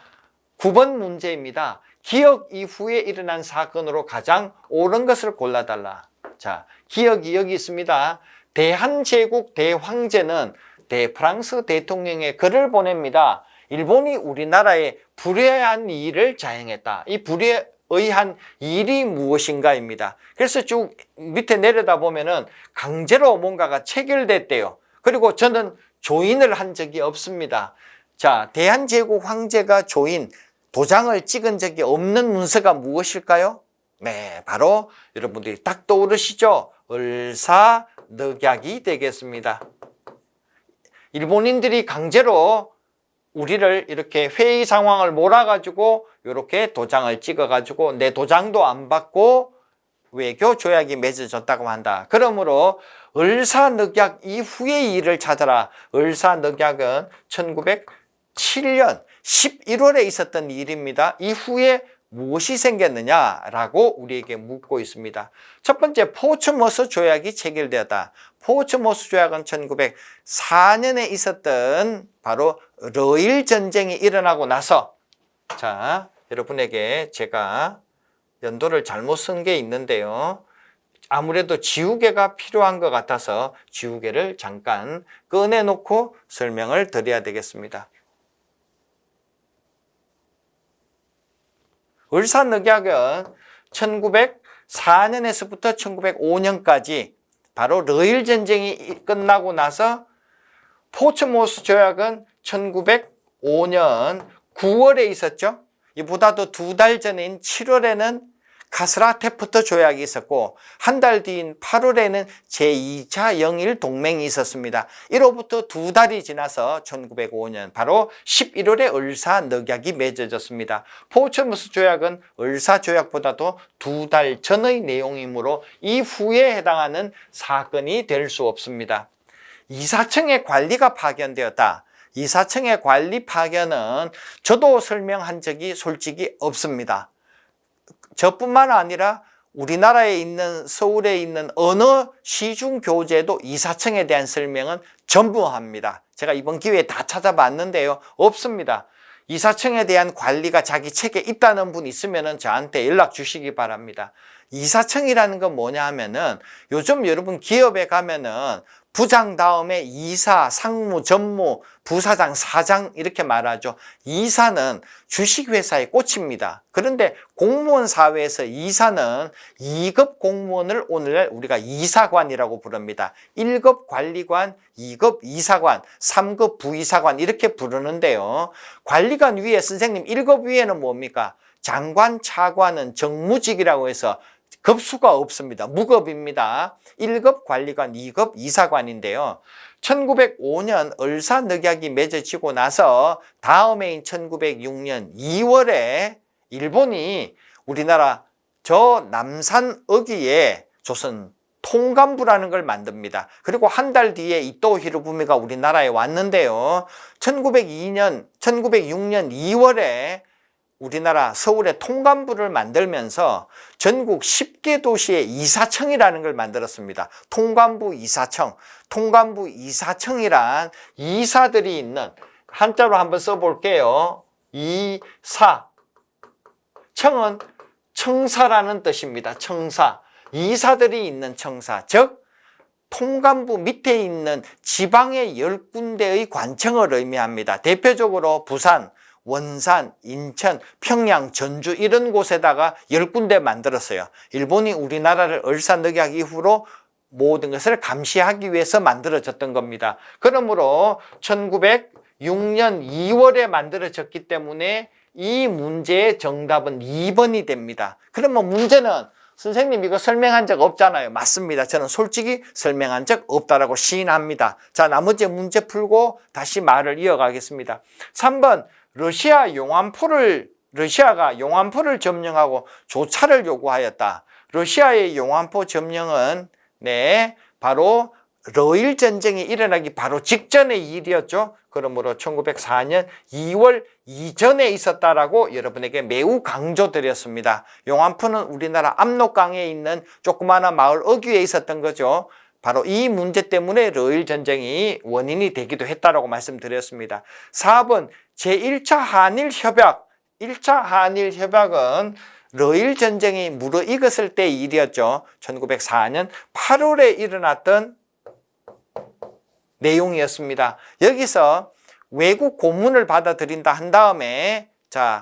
9번 문제입니다. 기억 이후에 일어난 사건으로 가장 옳은 것을 골라달라. 자, 기억이 여기 있습니다. 대한제국 대황제는 대프랑스 대통령의 글을 보냅니다. 일본이 우리나라에 불의한 일을 자행했다. 이 불의한 일이 무엇인가입니다. 그래서 쭉 밑에 내려다 보면은 강제로 뭔가가 체결됐대요. 그리고 저는 조인을 한 적이 없습니다. 자, 대한제국 황제가 조인, 도장을 찍은 적이 없는 문서가 무엇일까요? 네, 바로 여러분들이 딱 떠오르시죠? 을사늑약이 되겠습니다. 일본인들이 강제로 우리를 이렇게 회의 상황을 몰아가지고 이렇게 도장을 찍어가지고 내 도장도 안 받고 외교 조약이 맺어졌다고 한다. 그러므로 을사늑약 이후의 일을 찾아라. 을사늑약은 1907년 11월에 있었던 일입니다. 이후에 무엇이 생겼느냐라고 우리에게 묻고 있습니다. 첫 번째, 포츠머스 조약이 체결되었다. 포츠머스 조약은 1904년에 있었던 바로 러일 전쟁이 일어나고 나서, 자, 여러분에게 제가 연도를 잘못 쓴 게 있는데요. 아무래도 지우개가 필요한 것 같아서 지우개를 잠깐 꺼내놓고 설명을 드려야 되겠습니다. 을사늑약은 1904년에서부터 1905년까지 바로 러일 전쟁이 끝나고 나서, 포츠모스 조약은 1905년 9월에 있었죠. 이보다도 2달 전인 7월에는 카스라테프트 조약이 있었고 한 달 뒤인 8월에는 제2차 영일 동맹이 있었습니다. 이로부터 2달이 지나서 1905년 바로 11월에 을사늑약이 맺어졌습니다. 포츠머스 조약은 을사조약보다도 2달 전의 내용이므로 이후에 해당하는 사건이 될 수 없습니다. 이사청의 관리가 파견되었다. 이사청의 관리 파견은 저도 설명한 적이 솔직히 없습니다. 저뿐만 아니라 우리나라에 있는, 서울에 있는 어느 시중 교재도 이사청에 대한 설명은 전부 합니다. 제가 이번 기회에 다 찾아봤는데요. 없습니다. 이사청에 대한 관리가 자기 책에 있다는 분 있으면 저한테 연락 주시기 바랍니다. 이사청이라는 건 뭐냐 하면은 요즘 여러분 기업에 가면은 부장 다음에 이사, 상무, 전무, 부사장, 사장 이렇게 말하죠. 이사는 주식회사의 꽃입니다. 그런데 공무원 사회에서 이사는 2급 공무원을 오늘날 우리가 이사관이라고 부릅니다. 1급 관리관, 2급 이사관, 3급 부이사관 이렇게 부르는데요. 관리관 위에 선생님 1급 위에는 뭡니까? 장관, 차관은 정무직이라고 해서 급수가 없습니다. 무급입니다. 1급 관리관, 2급 이사관인데요. 1905년 을사늑약이 맺어지고 나서 다음해인 1906년 2월에 일본이 우리나라 저 남산 어귀에 조선 통감부라는 걸 만듭니다. 그리고 한 달 뒤에 이토 히로부미가 우리나라에 왔는데요. 1906년 2월에 우리나라 서울의 통감부를 만들면서 전국 10개 도시의 이사청이라는 걸 만들었습니다. 통감부 이사청. 통감부 이사청이란 이사들이 있는, 한자로 한번 써볼게요. 이사. 청은 청사라는 뜻입니다. 청사. 이사들이 있는 청사. 즉 통감부 밑에 있는 지방의 10군데의 관청을 의미합니다. 대표적으로 부산, 원산, 인천, 평양, 전주 이런 곳에다가 10군데 만들었어요. 일본이 우리나라를 을사늑약 이후로 모든 것을 감시하기 위해서 만들어졌던 겁니다. 그러므로 1906년 2월에 만들어졌기 때문에 이 문제의 정답은 2번이 됩니다. 그러면 문제는 선생님 이거 설명한 적 없잖아요. 맞습니다. 저는 솔직히 설명한 적 없다라고 시인합니다. 자, 나머지 문제 풀고 다시 말을 이어가겠습니다. 3번 러시아가 용암포를 점령하고 조차를 요구하였다. 러시아의 용암포 점령은 바로 러일 전쟁이 일어나기 바로 직전의 일이었죠. 그러므로 1904년 2월 이전에 있었다라고 여러분에게 매우 강조드렸습니다. 용암포는 우리나라 압록강에 있는 조그마한 마을 어귀에 있었던 거죠. 바로 이 문제 때문에 러일 전쟁이 원인이 되기도 했다라고 말씀드렸습니다. 4번 제1차 한일협약. 1차 한일협약은 러일 전쟁이 무르익었을 때의 일이었죠. 1904년 8월에 일어났던 내용이었습니다. 여기서 외국 고문을 받아들인다 한 다음에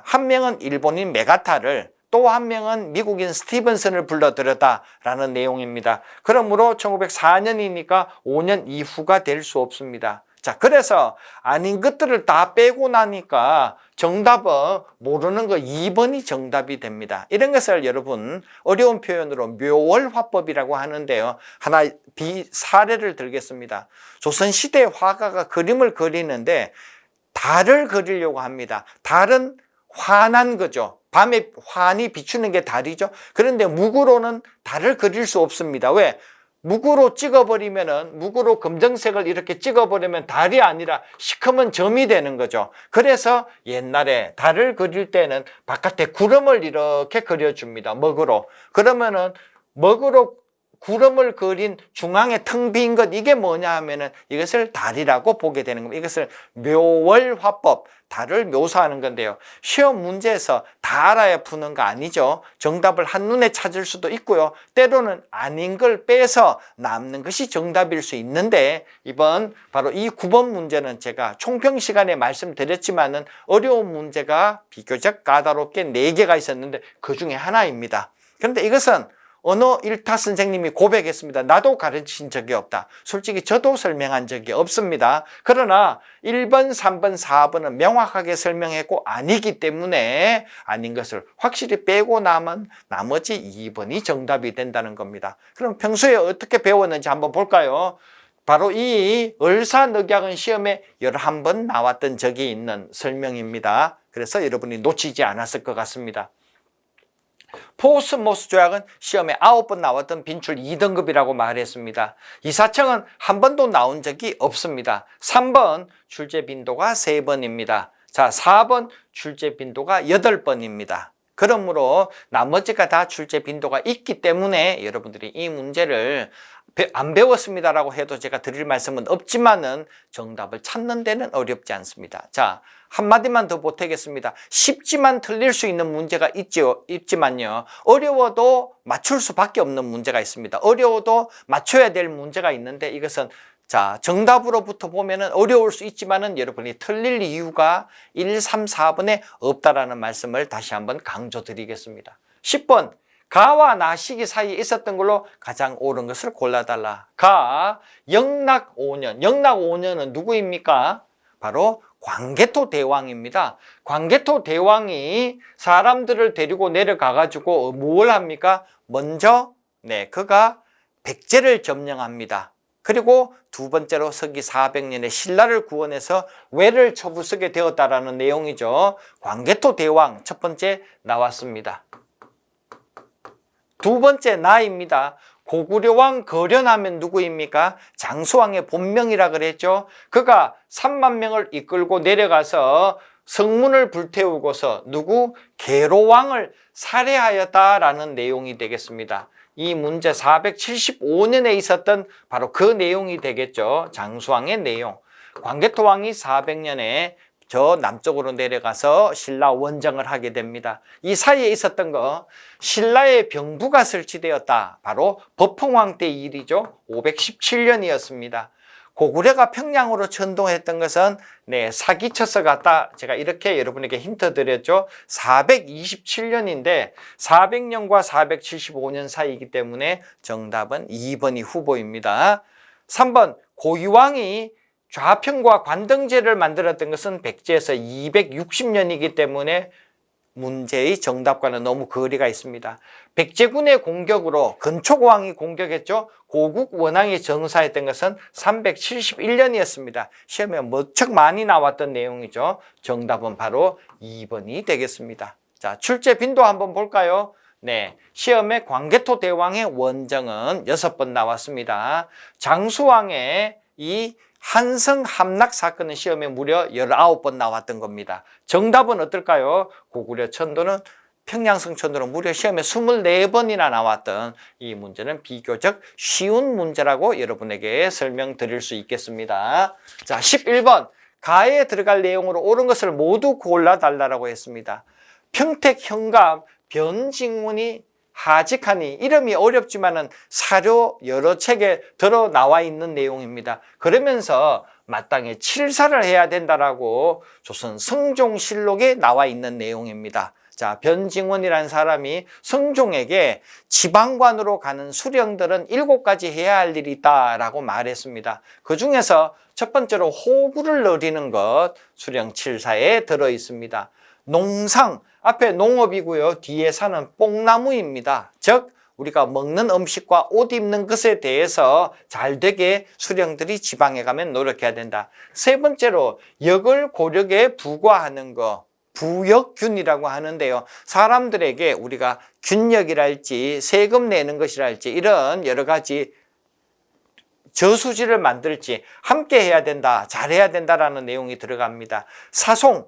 한 명은 일본인 메가타를 또 한 명은 미국인 스티븐슨을 불러들였다라는 내용입니다. 그러므로 1904년이니까 5년 이후가 될 수 없습니다. 그래서 아닌 것들을 다 빼고 나니까 정답은 모르는 거 2번이 정답이 됩니다. 이런 것을 여러분 어려운 표현으로 묘월화법이라고 하는데요. 하나 사례를 들겠습니다. 조선시대 화가가 그림을 그리는데 달을 그리려고 합니다. 달은 환한 거죠. 밤에 환히 비추는 게 달이죠. 그런데 묵으로는 달을 그릴 수 없습니다. 왜? 묵으로 찍어버리면은, 묵으로 검정색을 이렇게 찍어버리면 달이 아니라 시커먼 점이 되는 거죠. 그래서 옛날에 달을 그릴 때는 바깥에 구름을 이렇게 그려줍니다. 먹으로. 그러면은 먹으로 구름을 그린 중앙에 텅 빈 것, 이게 뭐냐 하면은 이것을 달이라고 보게 되는 겁니다. 이것을 묘월화법, 달을 묘사하는 건데요. 시험 문제에서 다 알아야 푸는 거 아니죠. 정답을 한눈에 찾을 수도 있고요. 때로는 아닌 걸 빼서 남는 것이 정답일 수 있는데, 이번 바로 이 9번 문제는 제가 총평 시간에 말씀드렸지만은 어려운 문제가 비교적 까다롭게 4개가 있었는데 그 중에 하나입니다. 그런데 이것은 언어 일타 선생님이 고백했습니다. 나도 가르친 적이 없다. 솔직히 저도 설명한 적이 없습니다. 그러나 1번, 3번, 4번은 명확하게 설명했고 아니기 때문에 아닌 것을 확실히 빼고 나면 나머지 2번이 정답이 된다는 겁니다. 그럼 평소에 어떻게 배웠는지 한번 볼까요? 바로 이 을사늑약은 시험에 11번 나왔던 적이 있는 설명입니다. 그래서 여러분이 놓치지 않았을 것 같습니다. 포스모스 조약은 시험에 9번 나왔던 빈출 2등급이라고 말했습니다. 이사청은 한 번도 나온 적이 없습니다. 3번 출제 빈도가 3번입니다. 4번 출제 빈도가 8번입니다. 그러므로 나머지가 다 출제 빈도가 있기 때문에 여러분들이 이 문제를 안 배웠습니다라고 해도 제가 드릴 말씀은 없지만은 정답을 찾는 데는 어렵지 않습니다. 한마디만 더 보태겠습니다. 쉽지만 틀릴 수 있는 문제가 있지만요. 어려워도 맞출 수밖에 없는 문제가 있습니다. 어려워도 맞춰야 될 문제가 있는데 이것은 정답으로부터 보면은 어려울 수 있지만은 여러분이 틀릴 이유가 1, 3, 4번에 없다라는 말씀을 다시 한번 강조드리겠습니다. 10번. 가와 나 시기 사이에 있었던 걸로 가장 옳은 것을 골라달라. 가, 영락 5년. 영락 5년은 누구입니까? 바로 광개토 대왕입니다. 광개토 대왕이 사람들을 데리고 내려가가지고 뭘 합니까? 먼저, 그가 백제를 점령합니다. 그리고 두 번째로 서기 400년에 신라를 구원해서 외를 처부수게 되었다라는 내용이죠. 광개토 대왕 첫 번째 나왔습니다. 두 번째 나입니다. 고구려왕 거련하면 누구입니까? 장수왕의 본명이라 그랬죠. 그가 3만 명을 이끌고 내려가서 성문을 불태우고서 누구? 게로왕을 살해하였다라는 내용이 되겠습니다. 이 문제 475년에 있었던 바로 그 내용이 되겠죠. 장수왕의 내용. 광개토왕이 400년에 저 남쪽으로 내려가서 신라 원정을 하게 됩니다. 이 사이에 있었던 거, 신라의 병부가 설치되었다. 바로 법흥왕 때 일이죠. 517년이었습니다. 고구려가 평양으로 천동했던 것은 사기쳐서 갔다. 제가 이렇게 여러분에게 힌트 드렸죠. 427년인데 400년과 475년 사이이기 때문에 정답은 2번이 후보입니다. 3번 고유왕이 좌평과 관등제를 만들었던 것은 백제에서 260년이기 때문에 문제의 정답과는 너무 거리가 있습니다. 백제군의 공격으로 건초고왕이 공격했죠. 고국 원왕이 정사했던 것은 371년이었습니다. 시험에 무척 많이 나왔던 내용이죠. 정답은 바로 2번이 되겠습니다. 자, 출제 빈도 한번 볼까요? 네, 시험에 광개토 대왕의 원정은 6번 나왔습니다. 장수왕의 이 한성 함락 사건은 시험에 무려 19번 나왔던 겁니다. 정답은 어떨까요? 고구려 천도는 평양성 천도는 무려 시험에 24번이나 나왔던 이 문제는 비교적 쉬운 문제라고 여러분에게 설명드릴 수 있겠습니다. 자, 11번 가에 들어갈 내용으로 옳은 것을 모두 골라달라고 했습니다. 평택 현감 변징문이 하직하니 이름이 어렵지만은 사료 여러 책에 들어 나와 있는 내용입니다. 그러면서 마땅히 칠사를 해야 된다라고 조선 성종실록에 나와 있는 내용입니다. 자, 변징원이라는 사람이 성종에게 지방관으로 가는 수령들은 7가지 해야 할 일이 있다라고 말했습니다. 그 중에서 첫 번째로 호구를 누리는 것 수령 칠사에 들어 있습니다. 농상, 앞에 농업이고요. 뒤에 사는 뽕나무입니다. 즉 우리가 먹는 음식과 옷 입는 것에 대해서 잘 되게 수령들이 지방에 가면 노력해야 된다. 세 번째로 역을 고력에 부과하는 것, 부역균이라고 하는데요. 사람들에게 우리가 균역이랄지 세금 내는 것이랄지 이런 여러 가지 저수지를 만들지 함께 해야 된다, 잘해야 된다라는 내용이 들어갑니다. 사송,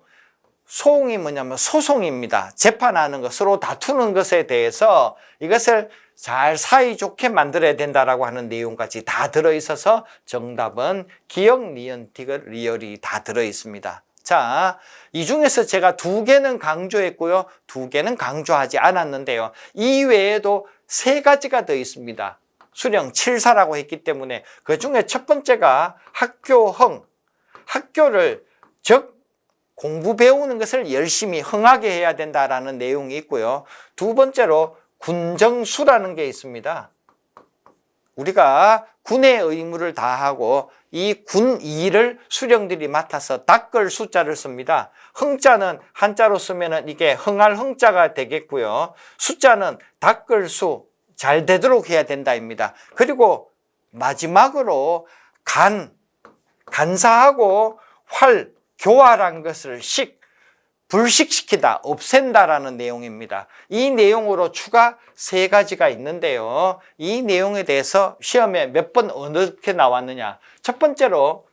소송이 뭐냐면 소송입니다. 재판하는 것, 서로 다투는 것에 대해서 이것을 잘 사이좋게 만들어야 된다라고 하는 내용까지 다 들어있어서 정답은 기역, 니은, 티귿, 리얼이 다 들어있습니다. 자, 이 중에서 제가 2개는 강조했고요. 2개는 강조하지 않았는데요. 이 외에도 3가지가 더 있습니다. 수령 칠사라고 했기 때문에 그 중에 첫 번째가 학교흥, 학교를 즉 공부 배우는 것을 열심히 흥하게 해야 된다라는 내용이 있고요. 두 번째로 군정수라는 게 있습니다. 우리가 군의 의무를 다하고 이 군 일을 수령들이 맡아서 닦을 숫자를 씁니다. 흥자는 한자로 쓰면은 이게 흥할 흥자가 되겠고요. 숫자는 닦을 수, 잘 되도록 해야 된다입니다. 그리고 마지막으로 간사하고 교활한 것을 불식시키다, 없앤다라는 내용입니다. 이 내용으로 추가 3가지가 있는데요. 이 내용에 대해서 시험에 몇 번 어떻게 나왔느냐. 첫 번째로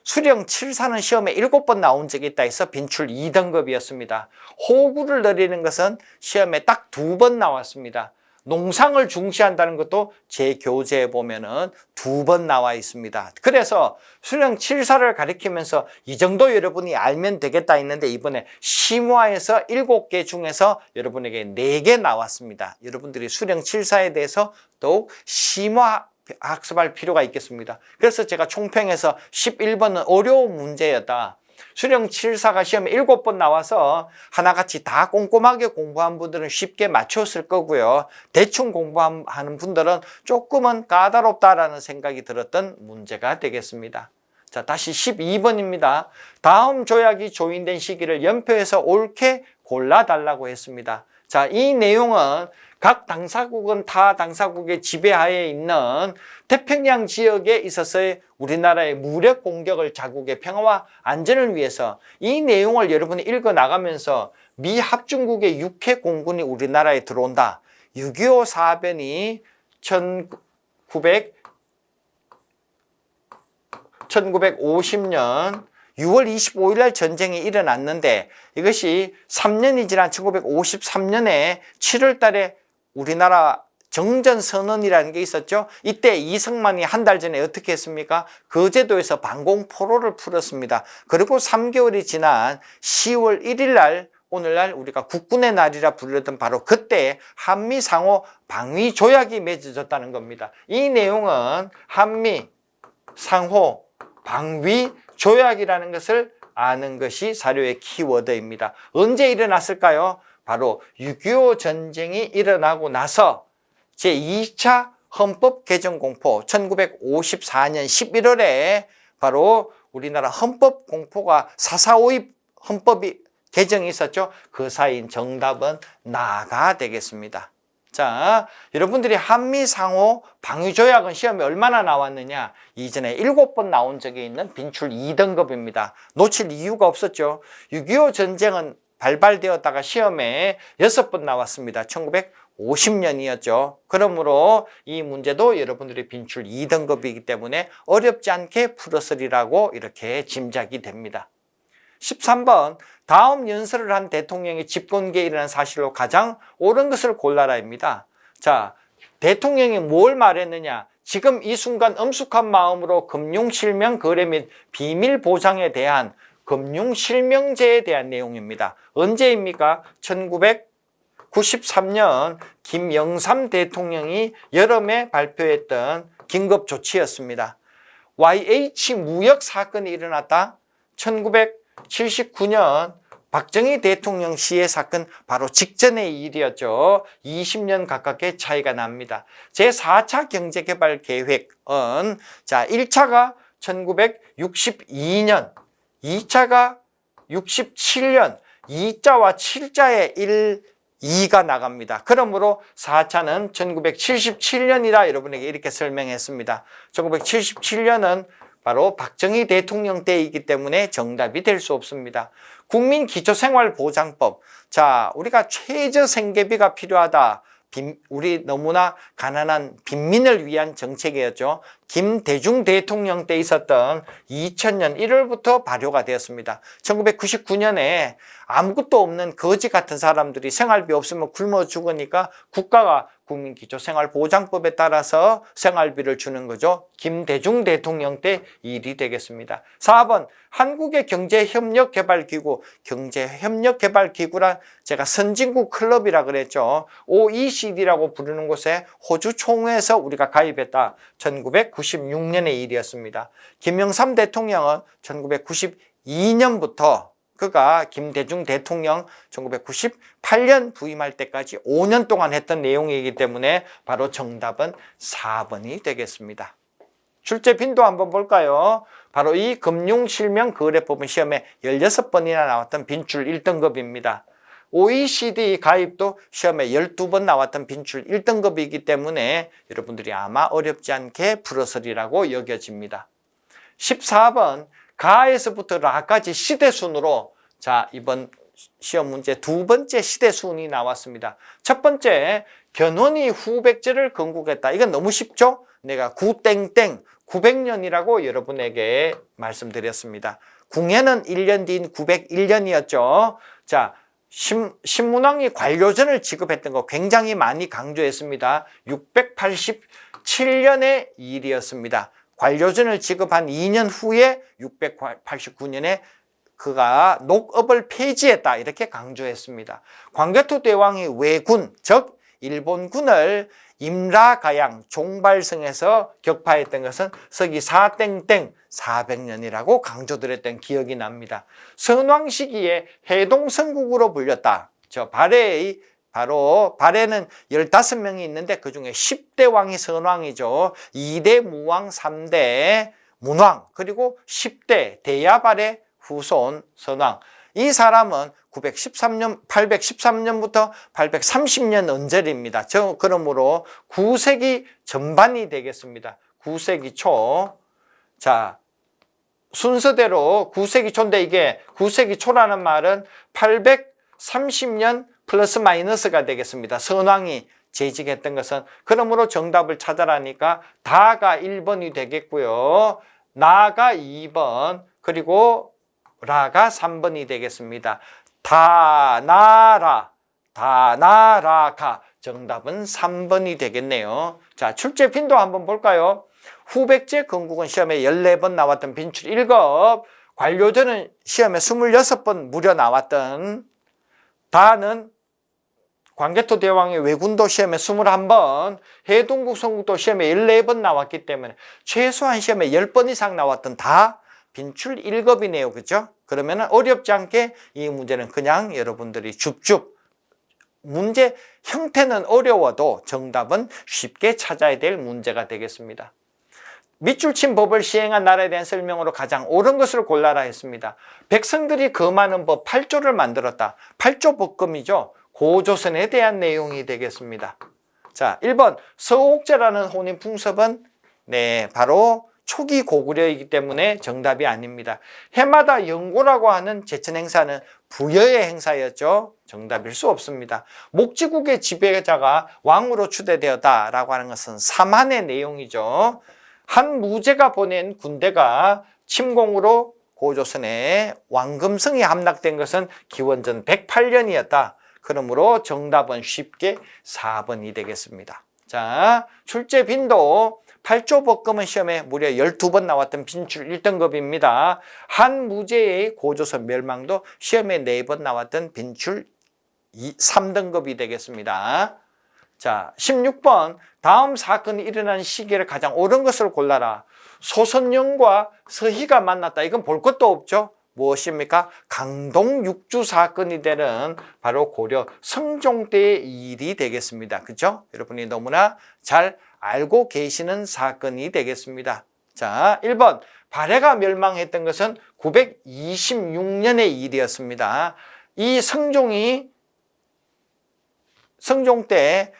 수령 칠사는 시험에 7번 나온 적이 있다 해서 빈출 2등급이었습니다. 호구를 내리는 것은 시험에 딱 2번 나왔습니다. 농상을 중시한다는 것도 제 교재에 보면은 2번 나와 있습니다. 그래서 수령 칠사를 가리키면서 이 정도 여러분이 알면 되겠다 했는데 이번에 심화해서 7개 중에서 여러분에게 4개 나왔습니다. 여러분들이 수령 칠사에 대해서 더욱 심화 학습할 필요가 있겠습니다. 그래서 제가 총평해서 11번은 어려운 문제였다. 수령 칠사가 시험에 7번 나와서 하나같이 다 꼼꼼하게 공부한 분들은 쉽게 맞췄을 거고요. 대충 공부하는 분들은 조금은 까다롭다라는 생각이 들었던 문제가 되겠습니다. 자, 다시 12번입니다. 다음 조약이 조인된 시기를 연표해서 옳게 골라달라고 했습니다. 자, 이 내용은 각 당사국은 타 당사국의 지배하에 있는 태평양 지역에 있어서의 우리나라의 무력 공격을 자국의 평화와 안전을 위해서 이 내용을 여러분이 읽어 나가면서 미 합중국의 육해 공군이 우리나라에 들어온다. 6.25 사변이 1950년 6월 25일 날 전쟁이 일어났는데 이것이 3년이 지난 1953년에 7월 달에 우리나라 정전선언이라는 게 있었죠. 이때 이승만이 한 달 전에 어떻게 했습니까? 거제도에서 방공포로를 풀었습니다. 그리고 3개월이 지난 10월 1일 날 오늘날 우리가 국군의 날이라 부르던 바로 그때 한미 상호 방위 조약이 맺어졌다는 겁니다. 이 내용은 한미 상호 방위 조약이라는 것을 아는 것이 사료의 키워드입니다. 언제 일어났을까요? 바로 6.25 전쟁이 일어나고 나서 제2차 헌법 개정 공포 1954년 11월에 바로 우리나라 헌법 공포가 4.4.5 헌법이 개정이 있었죠. 그 사이인 정답은 나가 되겠습니다. 자, 여러분들이 한미 상호 방위 조약은 시험에 얼마나 나왔느냐? 이전에 7번 나온 적이 있는 빈출 2등급입니다. 놓칠 이유가 없었죠. 6.25 전쟁은 발발되었다가 시험에 6번 나왔습니다. 1950년이었죠. 그러므로 이 문제도 여러분들이 빈출 2등급이기 때문에 어렵지 않게 풀었으리라고 이렇게 짐작이 됩니다. 13번, 다음 연설을 한 대통령의 집권기에 일어난 사실로 가장 옳은 것을 골라라입니다. 자, 대통령이 뭘 말했느냐? 지금 이 순간 엄숙한 마음으로 금융실명 거래 및 비밀 보장에 대한 금융실명제에 대한 내용입니다. 언제입니까? 1993년 김영삼 대통령이 여름에 발표했던 긴급조치였습니다. YH 무역 사건이 일어났다. 1979년 박정희 대통령 시의 사건 바로 직전의 일이었죠. 20년 가깝게 차이가 납니다. 제4차 경제개발계획은 자 1차가 1962년, 2차가 67년, 2자와 7자의 1, 2가 나갑니다. 그러므로 4차는 1977년이라 여러분에게 이렇게 설명했습니다. 1977년은 바로 박정희 대통령 때이기 때문에 정답이 될 수 없습니다. 국민기초생활보장법. 자, 우리가 최저생계비가 필요하다. 우리 너무나 가난한 빈민을 위한 정책이었죠. 김대중 대통령 때 있었던 2000년 1월부터 발효가 되었습니다. 1999년에 아무것도 없는 거지 같은 사람들이 생활비 없으면 굶어 죽으니까 국가가 국민기초생활보장법에 따라서 생활비를 주는 거죠. 김대중 대통령 때 일이 되겠습니다. 4번 한국의 경제협력개발기구, 경제협력개발기구란 제가 선진국 클럽이라 그랬죠. OECD라고 부르는 곳에 호주 총회에서 우리가 가입했다. 1996년의 일이었습니다. 김영삼 대통령은 1992년부터 그가 김대중 대통령 1998년 부임할 때까지 5년 동안 했던 내용이기 때문에 바로 정답은 4번이 되겠습니다. 출제 빈도 한번 볼까요? 바로 이 금융실명거래법은 시험에 16번이나 나왔던 빈출 1등급입니다. OECD 가입도 시험에 12번 나왔던 빈출 1등급이기 때문에 여러분들이 아마 어렵지 않게 풀었으리라고 여겨집니다. 14번 가에서부터 라까지 시대순으로 자 이번 시험 문제 두 번째 시대순이 나왔습니다. 첫 번째 견훤이 후백제를 건국했다. 이건 너무 쉽죠? 내가 구땡땡 900년이라고 여러분에게 말씀드렸습니다. 궁예는 1년 뒤인 901년이었죠. 자 신문왕이 관료전을 지급했던 거 굉장히 많이 강조했습니다. 687년의 일이었습니다. 관료전을 지급한 2년 후에 689년에 그가 녹업을 폐지했다 이렇게 강조했습니다. 광개토 대왕이 왜군 즉 일본군을 임라가양 종발성에서 격파했던 것은 서기 4땡땡 400년이라고 강조드렸던 기억이 납니다. 선왕 시기에 해동성국으로 불렸다. 저 발해의 바로 발해는 15명이 있는데 그중에 10대 왕이 선왕이죠. 2대 무왕, 3대 문왕, 그리고 10대 대야발의 후손 선왕. 이 사람은 813년부터 830년 언저리입니다. 그러므로 9세기 전반이 되겠습니다. 9세기 초. 자, 순서대로 9세기 초인데 이게 9세기 초라는 말은 830년 플러스 마이너스가 되겠습니다. 선왕이 재직했던 것은. 그러므로 정답을 찾아라니까 다가 1번이 되겠고요. 나가 2번, 그리고 라가 3번이 되겠습니다. 다나라, 다나라가 정답은 3번이 되겠네요. 자, 출제 빈도 한번 볼까요? 후백제 건국은 시험에 14번 나왔던 빈출 1급, 관료제는 시험에 26번 무려 나왔던, 다는 광개토 대왕의 왜군도 시험에 21번, 해동국 성국도 시험에 14번 나왔기 때문에 최소한 시험에 10번 이상 나왔던 다 빈출 1급이네요. 그죠? 그러면 어렵지 않게 이 문제는 그냥 여러분들이 줍줍, 문제 형태는 어려워도 정답은 쉽게 찾아야 될 문제가 되겠습니다. 밑줄 친 법을 시행한 나라에 대한 설명으로 가장 옳은 것을 골라라 했습니다. 백성들이 금하는 법 8조를 만들었다. 8조 법금이죠. 고조선에 대한 내용이 되겠습니다. 자, 1번 서옥제라는 혼인풍습은 바로 초기 고구려이기 때문에 정답이 아닙니다. 해마다 영고라고 하는 제천 행사는 부여의 행사였죠. 정답일 수 없습니다. 목지국의 지배자가 왕으로 추대되었다라고 하는 것은 삼한의 내용이죠. 한 무제가 보낸 군대가 침공으로 고조선에 왕금성이 함락된 것은 기원전 108년이었다. 그러므로 정답은 쉽게 4번이 되겠습니다. 자, 출제 빈도 8조 법금은 시험에 무려 12번 나왔던 빈출 1등급입니다. 한 무제의 고조선 멸망도 시험에 4번 나왔던 빈출 3등급이 되겠습니다. 자, 16번 다음 사건이 일어난 시기를 가장 옳은 것을 골라라. 소선영과 서희가 만났다. 이건 볼 것도 없죠. 무엇입니까? 강동 육주 사건이 되는 바로 고려 성종 때의 일이 되겠습니다. 그죠? 여러분이 너무나 잘 알고 계시는 사건이 되겠습니다. 자, 1번 발해가 멸망했던 것은 926년의 일이었습니다. 이 성종 때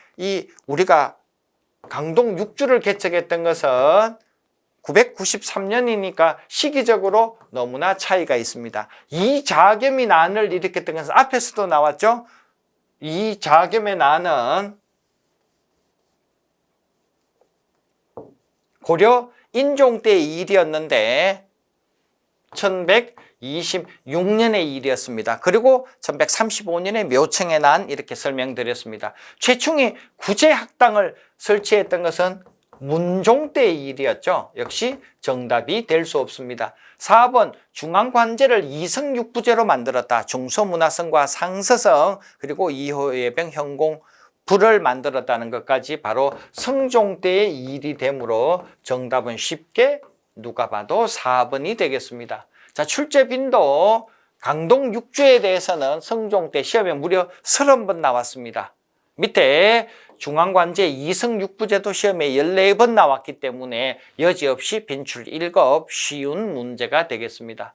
우리가 강동 육주를 개척했던 것은 993년이니까 시기적으로 너무나 차이가 있습니다. 이 자겸이 난을 일으켰던 것은 앞에서도 나왔죠. 이 자겸의 난은 고려 인종 때의 일이었는데 1126년의 일이었습니다. 그리고 1135년에 묘청의 난 이렇게 설명드렸습니다. 최충이 구제학당을 설치했던 것은 문종 때의 일이었죠. 역시 정답이 될 수 없습니다. 4번 중앙관제를 이성육부제로 만들었다. 중서문화성과 상서성 그리고 이호예병 현공부를 만들었다는 것까지 바로 성종 때의 일이 되므로 정답은 쉽게 누가 봐도 4번이 되겠습니다. 자, 출제 빈도 강동 육주에 대해서는 성종 때 시험에 무려 30번 나왔습니다. 밑에 중앙관제 이성육부제도 시험에 14번 나왔기 때문에 여지없이 빈출 1급 쉬운 문제가 되겠습니다.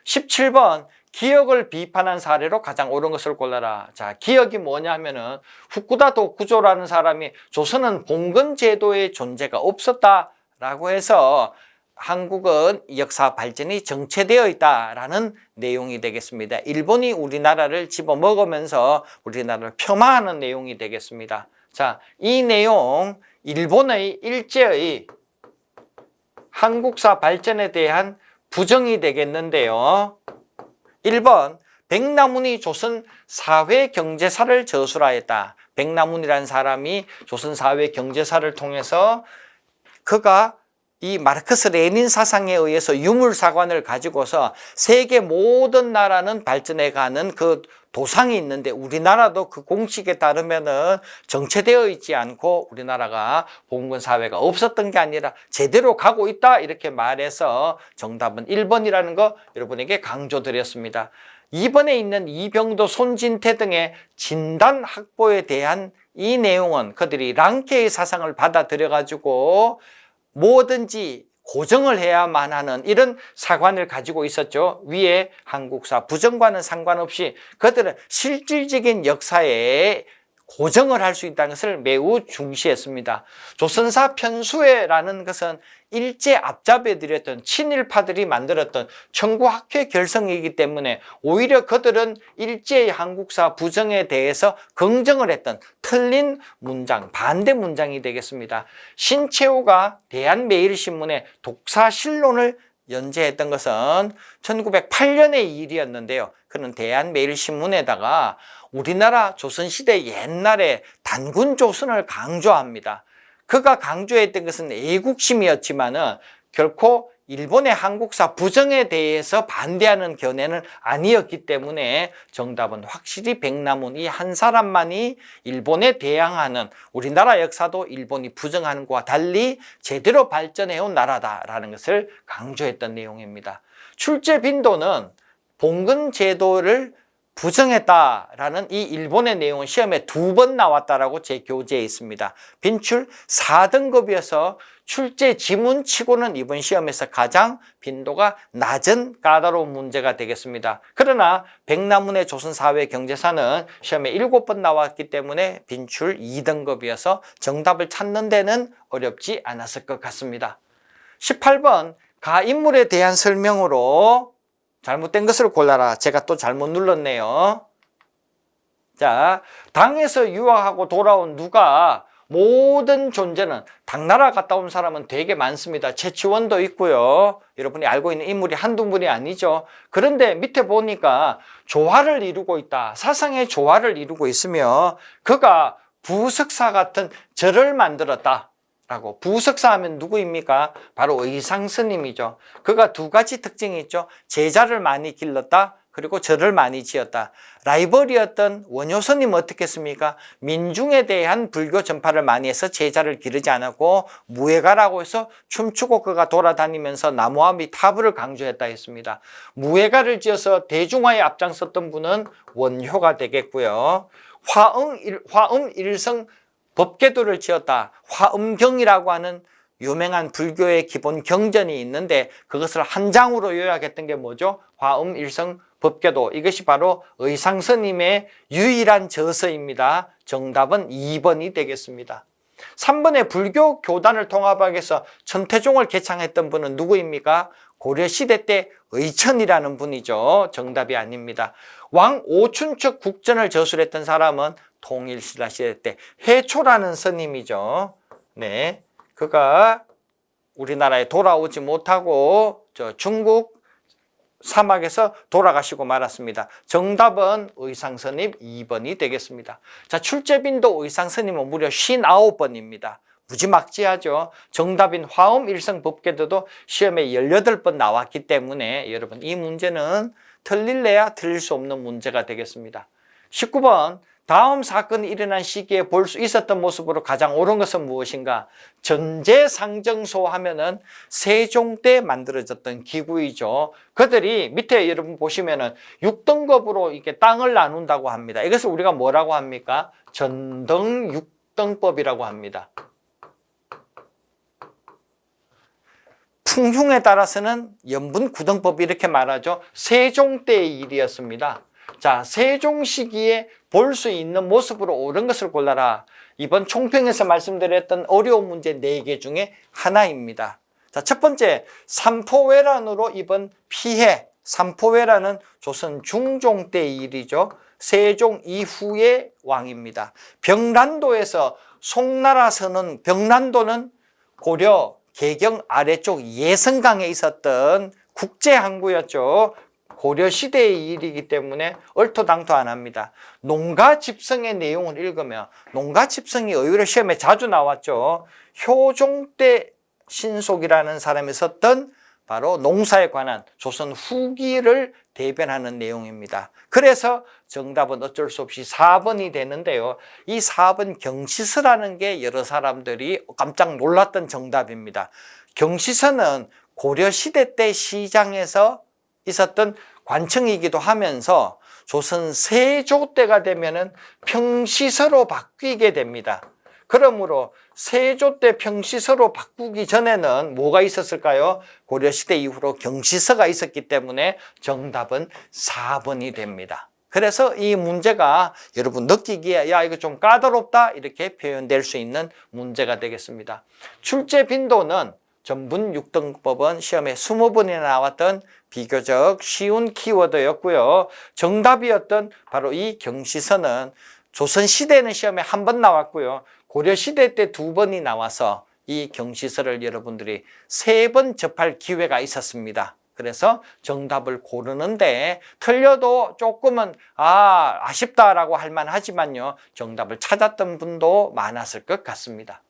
17번 기역을 비판한 사례로 가장 옳은 것을 골라라. 자, 기역이 뭐냐 하면은 후쿠다 도쿠조라는 사람이 조선은 봉건제도의 존재가 없었다라고 해서 한국은 역사 발전이 정체되어 있다라는 내용이 되겠습니다. 일본이 우리나라를 집어먹으면서 우리나라를 폄하하는 내용이 되겠습니다. 자, 이 내용 일본의 일제의 한국사 발전에 대한 부정이 되겠는데요. 1번 백남훈이 조선 사회 경제사를 저술하였다. 백남훈이라는 사람이 조선 사회 경제사를 통해서 그가 이 마르크스 레닌 사상에 의해서 유물사관을 가지고서 세계 모든 나라는 발전해가는 그 도상이 있는데 우리나라도 그 공식에 따르면은 정체되어 있지 않고 우리나라가 봉건사회가 없었던 게 아니라 제대로 가고 있다 이렇게 말해서 정답은 1번이라는 거 여러분에게 강조드렸습니다. 2번에 있는 이병도, 손진태 등의 진단 확보에 대한 이 내용은 그들이 랑케의 사상을 받아들여 가지고 뭐든지 고정을 해야만 하는 이런 사관을 가지고 있었죠. 위에 한국사 부정과는 상관없이 그들은 실질적인 역사에 고정을 할 수 있다는 것을 매우 중시했습니다. 조선사 편수회라는 것은 일제 앞잡이 들였던 친일파들이 만들었던 청구학회 결성이기 때문에 오히려 그들은 일제의 한국사 부정에 대해서 긍정을 했던 틀린 문장, 반대 문장이 되겠습니다. 신채호가 대한매일신문에 독사실론을 연재했던 것은 1908년의 일이었는데요. 그는 대한매일신문에다가 우리나라 조선시대 옛날에 단군조선을 강조합니다. 그가 강조했던 것은 애국심이었지만은 결코 일본의 한국사 부정에 대해서 반대하는 견해는 아니었기 때문에 정답은 확실히 백남훈 이 한 사람만이 일본에 대항하는 우리나라 역사도 일본이 부정하는 것과 달리 제대로 발전해온 나라다라는 것을 강조했던 내용입니다. 출제 빈도는 봉건 제도를 부정했다라는 이 일본의 내용은 시험에 2번 나왔다라고 제 교재에 있습니다. 빈출 4등급이어서 출제 지문치고는 이번 시험에서 가장 빈도가 낮은 까다로운 문제가 되겠습니다. 그러나 백남훈의 조선사회 경제사는 시험에 7번 나왔기 때문에 빈출 2등급이어서 정답을 찾는 데는 어렵지 않았을 것 같습니다. 18번 가인물에 대한 설명으로 잘못된 것을 골라라. 제가 또 잘못 눌렀네요. 자, 당에서 유학하고 돌아온 누가 모든 존재는 당나라 갔다 온 사람은 되게 많습니다. 최치원도 있고요. 여러분이 알고 있는 인물이 한두 분이 아니죠. 그런데 밑에 보니까 조화를 이루고 있다. 사상의 조화를 이루고 있으며 그가 부석사 같은 절을 만들었다. 라고. 부석사 하면 누구입니까? 바로 의상스님이죠. 그가 2가지 특징이 있죠. 제자를 많이 길렀다. 그리고 절을 많이 지었다. 라이벌이었던 원효스님 어떻게 했습니까? 민중에 대한 불교 전파를 많이 해서 제자를 기르지 않았고 무예가라고 해서 춤추고 그가 돌아다니면서 나무와 타불을 강조했다 했습니다. 무예가를 지어서 대중화에 앞장섰던 분은 원효가 되겠고요. 화음일성 법계도를 지었다. 화엄경이라고 하는 유명한 불교의 기본 경전이 있는데 그것을 한 장으로 요약했던 게 뭐죠? 화엄일성 법계도. 이것이 바로 의상스님의 유일한 저서입니다. 정답은 2번이 되겠습니다. 3번에 불교 교단을 통합하기 위해서 천태종을 개창했던 분은 누구입니까? 고려시대 때 의천이라는 분이죠. 정답이 아닙니다. 왕 오춘척 국전을 저술했던 사람은 통일신라 시대 때 해초라는 스님이죠. 네, 그가 우리나라에 돌아오지 못하고 중국 사막에서 돌아가시고 말았습니다. 정답은 의상스님 2번이 되겠습니다. 자, 출제빈도 의상스님은 무려 59번입니다. 무지막지하죠. 정답인 화엄일성 법계도도 시험에 18번 나왔기 때문에 여러분 이 문제는 틀릴래야 틀릴 수 없는 문제가 되겠습니다. 19번 다음 사건이 일어난 시기에 볼 수 있었던 모습으로 가장 옳은 것은 무엇인가? 전제상정소 하면은 세종 때 만들어졌던 기구이죠. 그들이 밑에 여러분 보시면은 6등급으로 이렇게 땅을 나눈다고 합니다. 이것을 우리가 뭐라고 합니까? 전등 6등법이라고 합니다. 풍흉에 따라서는 연분 9등법 이렇게 말하죠. 세종 때의 일이었습니다. 자, 세종 시기에 볼 수 있는 모습으로 옳은 것을 골라라. 이번 총평에서 말씀드렸던 어려운 문제 4개 중에 하나입니다. 자, 첫 번째, 삼포외란으로 이번 피해. 삼포외란은 조선 중종 때의 일이죠. 세종 이후의 왕입니다. 병란도에서 송나라 서는 병란도는 고려 개경 아래쪽 예성강에 있었던 국제항구였죠. 고려시대의 일이기 때문에 얼토당토 안 합니다. 농가집성의 내용을 읽으면 농가집성이 의외로 시험에 자주 나왔죠. 효종 때 신속이라는 사람이 썼던 바로 농사에 관한 조선 후기를 대변하는 내용입니다. 그래서 정답은 어쩔 수 없이 4번이 되는데요. 이 4번 경시서라는 게 여러 사람들이 깜짝 놀랐던 정답입니다. 경시서는 고려시대 때 시장에서 있었던 관청이기도 하면서 조선 세조 때가 되면은 평시서로 바뀌게 됩니다. 그러므로 세조 때 평시서로 바꾸기 전에는 뭐가 있었을까요? 고려시대 이후로 경시서가 있었기 때문에 정답은 4번이 됩니다. 그래서 이 문제가 여러분 느끼기에 야 이거 좀 까다롭다 이렇게 표현될 수 있는 문제가 되겠습니다. 출제 빈도는 전분 6등법은 시험에 20번이나 나왔던 비교적 쉬운 키워드였고요. 정답이었던 바로 이 경시서는 조선시대는 시험에 1번 나왔고요. 고려시대 때 2번이 나와서 이 경시설을 여러분들이 3번 접할 기회가 있었습니다. 그래서 정답을 고르는데 틀려도 조금은 아쉽다라고 할 만하지만요, 정답을 찾았던 분도 많았을 것 같습니다.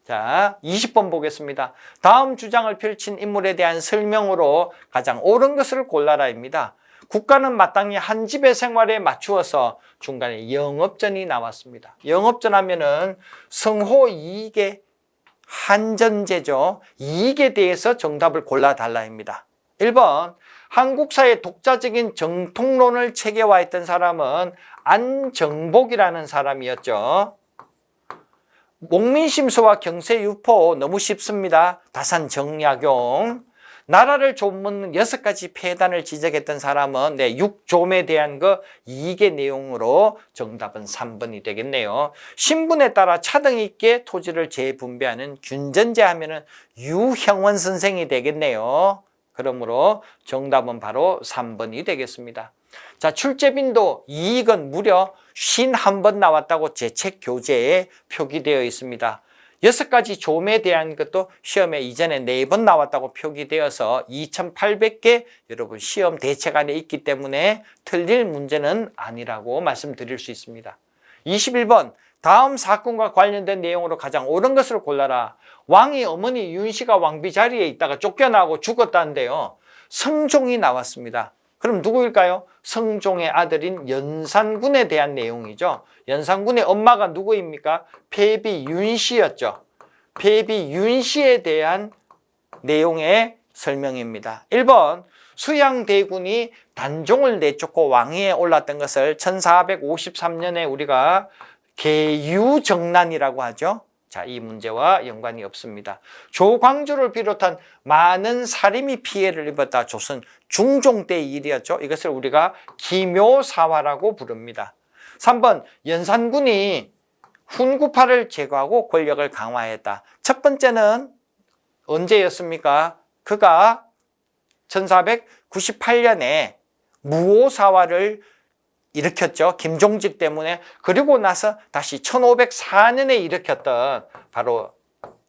자, 20번 보겠습니다. 다음 주장을 펼친 인물에 대한 설명으로 가장 옳은 것을 골라라입니다. 국가는 마땅히 한 집의 생활에 맞추어서 중간에 영업전이 나왔습니다. 영업전 하면은 성호 이익의 한전제죠. 이익에 대해서 정답을 골라달라입니다. 1번, 한국사의 독자적인 정통론을 체계화했던 사람은 안정복이라는 사람이었죠. 목민심서와 경세유포 너무 쉽습니다. 다산정약용. 나라를 좀묻는 6가지 폐단을 지적했던 사람은 6좀에 대한 이익의 내용으로 정답은 3번이 되겠네요. 신분에 따라 차등 있게 토지를 재분배하는 균전제 하면은 유형원 선생이 되겠네요. 그러므로 정답은 바로 3번이 되겠습니다. 자, 출제빈도 이익은 무려 51번 나왔다고 제 책 교재에 표기되어 있습니다. 6가지 좀에 대한 것도 시험에 이전에 4번 나왔다고 표기되어서 2800개 여러분 시험 대책안에 있기 때문에 틀릴 문제는 아니라고 말씀드릴 수 있습니다. 21번, 다음 사건과 관련된 내용으로 가장 옳은 것을 골라라. 왕이 어머니 윤씨가 왕비 자리에 있다가 쫓겨나고 죽었다는데요, 성종이 나왔습니다. 그럼 누구일까요? 성종의 아들인 연산군에 대한 내용이죠. 연산군의 엄마가 누구입니까? 폐비 윤씨였죠. 폐비 윤씨에 대한 내용의 설명입니다. 1번, 수양대군이 단종을 내쫓고 왕위에 올랐던 것을 1453년에 우리가 계유정난이라고 하죠. 자, 이 문제와 연관이 없습니다. 조광조를 비롯한 많은 살인이 피해를 입었다. 조선 중종 때의 일이었죠. 이것을 우리가 기묘사화라고 부릅니다. 3번, 연산군이 훈구파를 제거하고 권력을 강화했다. 첫 번째는 언제였습니까? 그가 1498년에 무오사화를 일으켰죠. 김종직 때문에. 그리고 나서 다시 1504년에 일으켰던 바로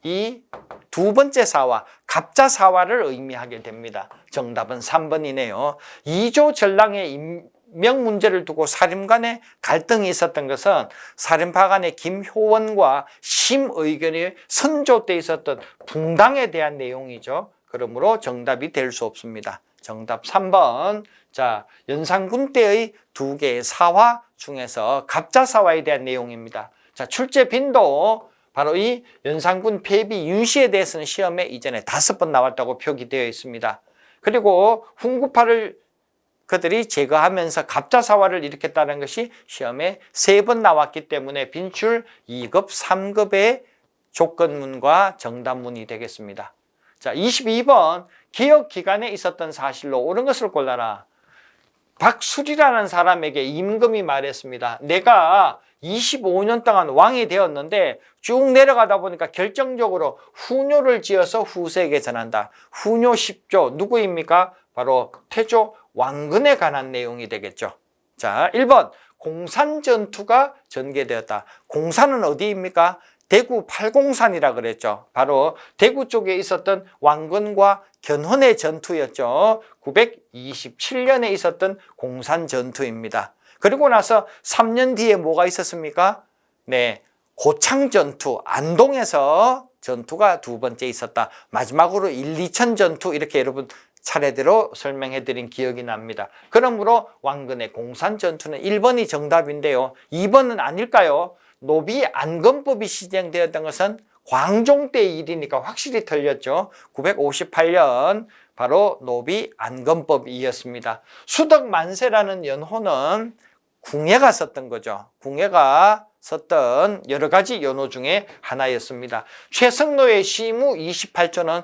이 두 번째 사화, 갑자사화를 의미하게 됩니다. 정답은 3번이네요. 이조 전랑의 임명 문제를 두고 사림간에 갈등이 있었던 것은 사림파 간의 김효원과 심의견이 선조 때 있었던 붕당에 대한 내용이죠. 그러므로 정답이 될 수 없습니다. 정답 3번. 자, 연산군 때의 2개의 사화 중에서 갑자사화에 대한 내용입니다. 자, 출제 빈도 바로 이 연산군 폐비 윤씨에 대해서는 시험에 이전에 5번 나왔다고 표기되어 있습니다. 그리고 훈구파를 그들이 제거하면서 갑자사화를 일으켰다는 것이 시험에 3번 나왔기 때문에 빈출 2급, 3급의 조건문과 정답문이 되겠습니다. 자, 22번, 개혁 기간에 있었던 사실로 옳은 것을 골라라. 박술이라는 사람에게 임금이 말했습니다. 내가 25년 동안 왕이 되었는데 쭉 내려가다 보니까 결정적으로 후뇨를 지어서 후세에게 전한다. 후뇨 10조 누구입니까? 바로 태조 왕건에 관한 내용이 되겠죠. 자, 1번, 공산전투가 전개되었다. 공산은 어디입니까? 대구 팔공산이라 그랬죠. 바로 대구 쪽에 있었던 왕건과 견훤의 전투였죠. 927년에 있었던 공산전투입니다. 그리고 나서 3년 뒤에 뭐가 있었습니까? 네, 고창전투, 안동에서 전투가 2번째 있었다. 마지막으로 1, 2천 전투 이렇게 여러분 차례대로 설명해 드린 기억이 납니다. 그러므로 왕건의 공산전투는 1번이 정답인데요. 2번은 아닐까요? 노비 안건법이 시행되었던 것은 광종 때의 일이니까 확실히 틀렸죠. 958년 바로 노비 안건법이었습니다. 수덕만세라는 연호는 궁예가 썼던 거죠. 궁예가 썼던 여러 가지 연호 중에 하나였습니다. 최성로의 시무 28조는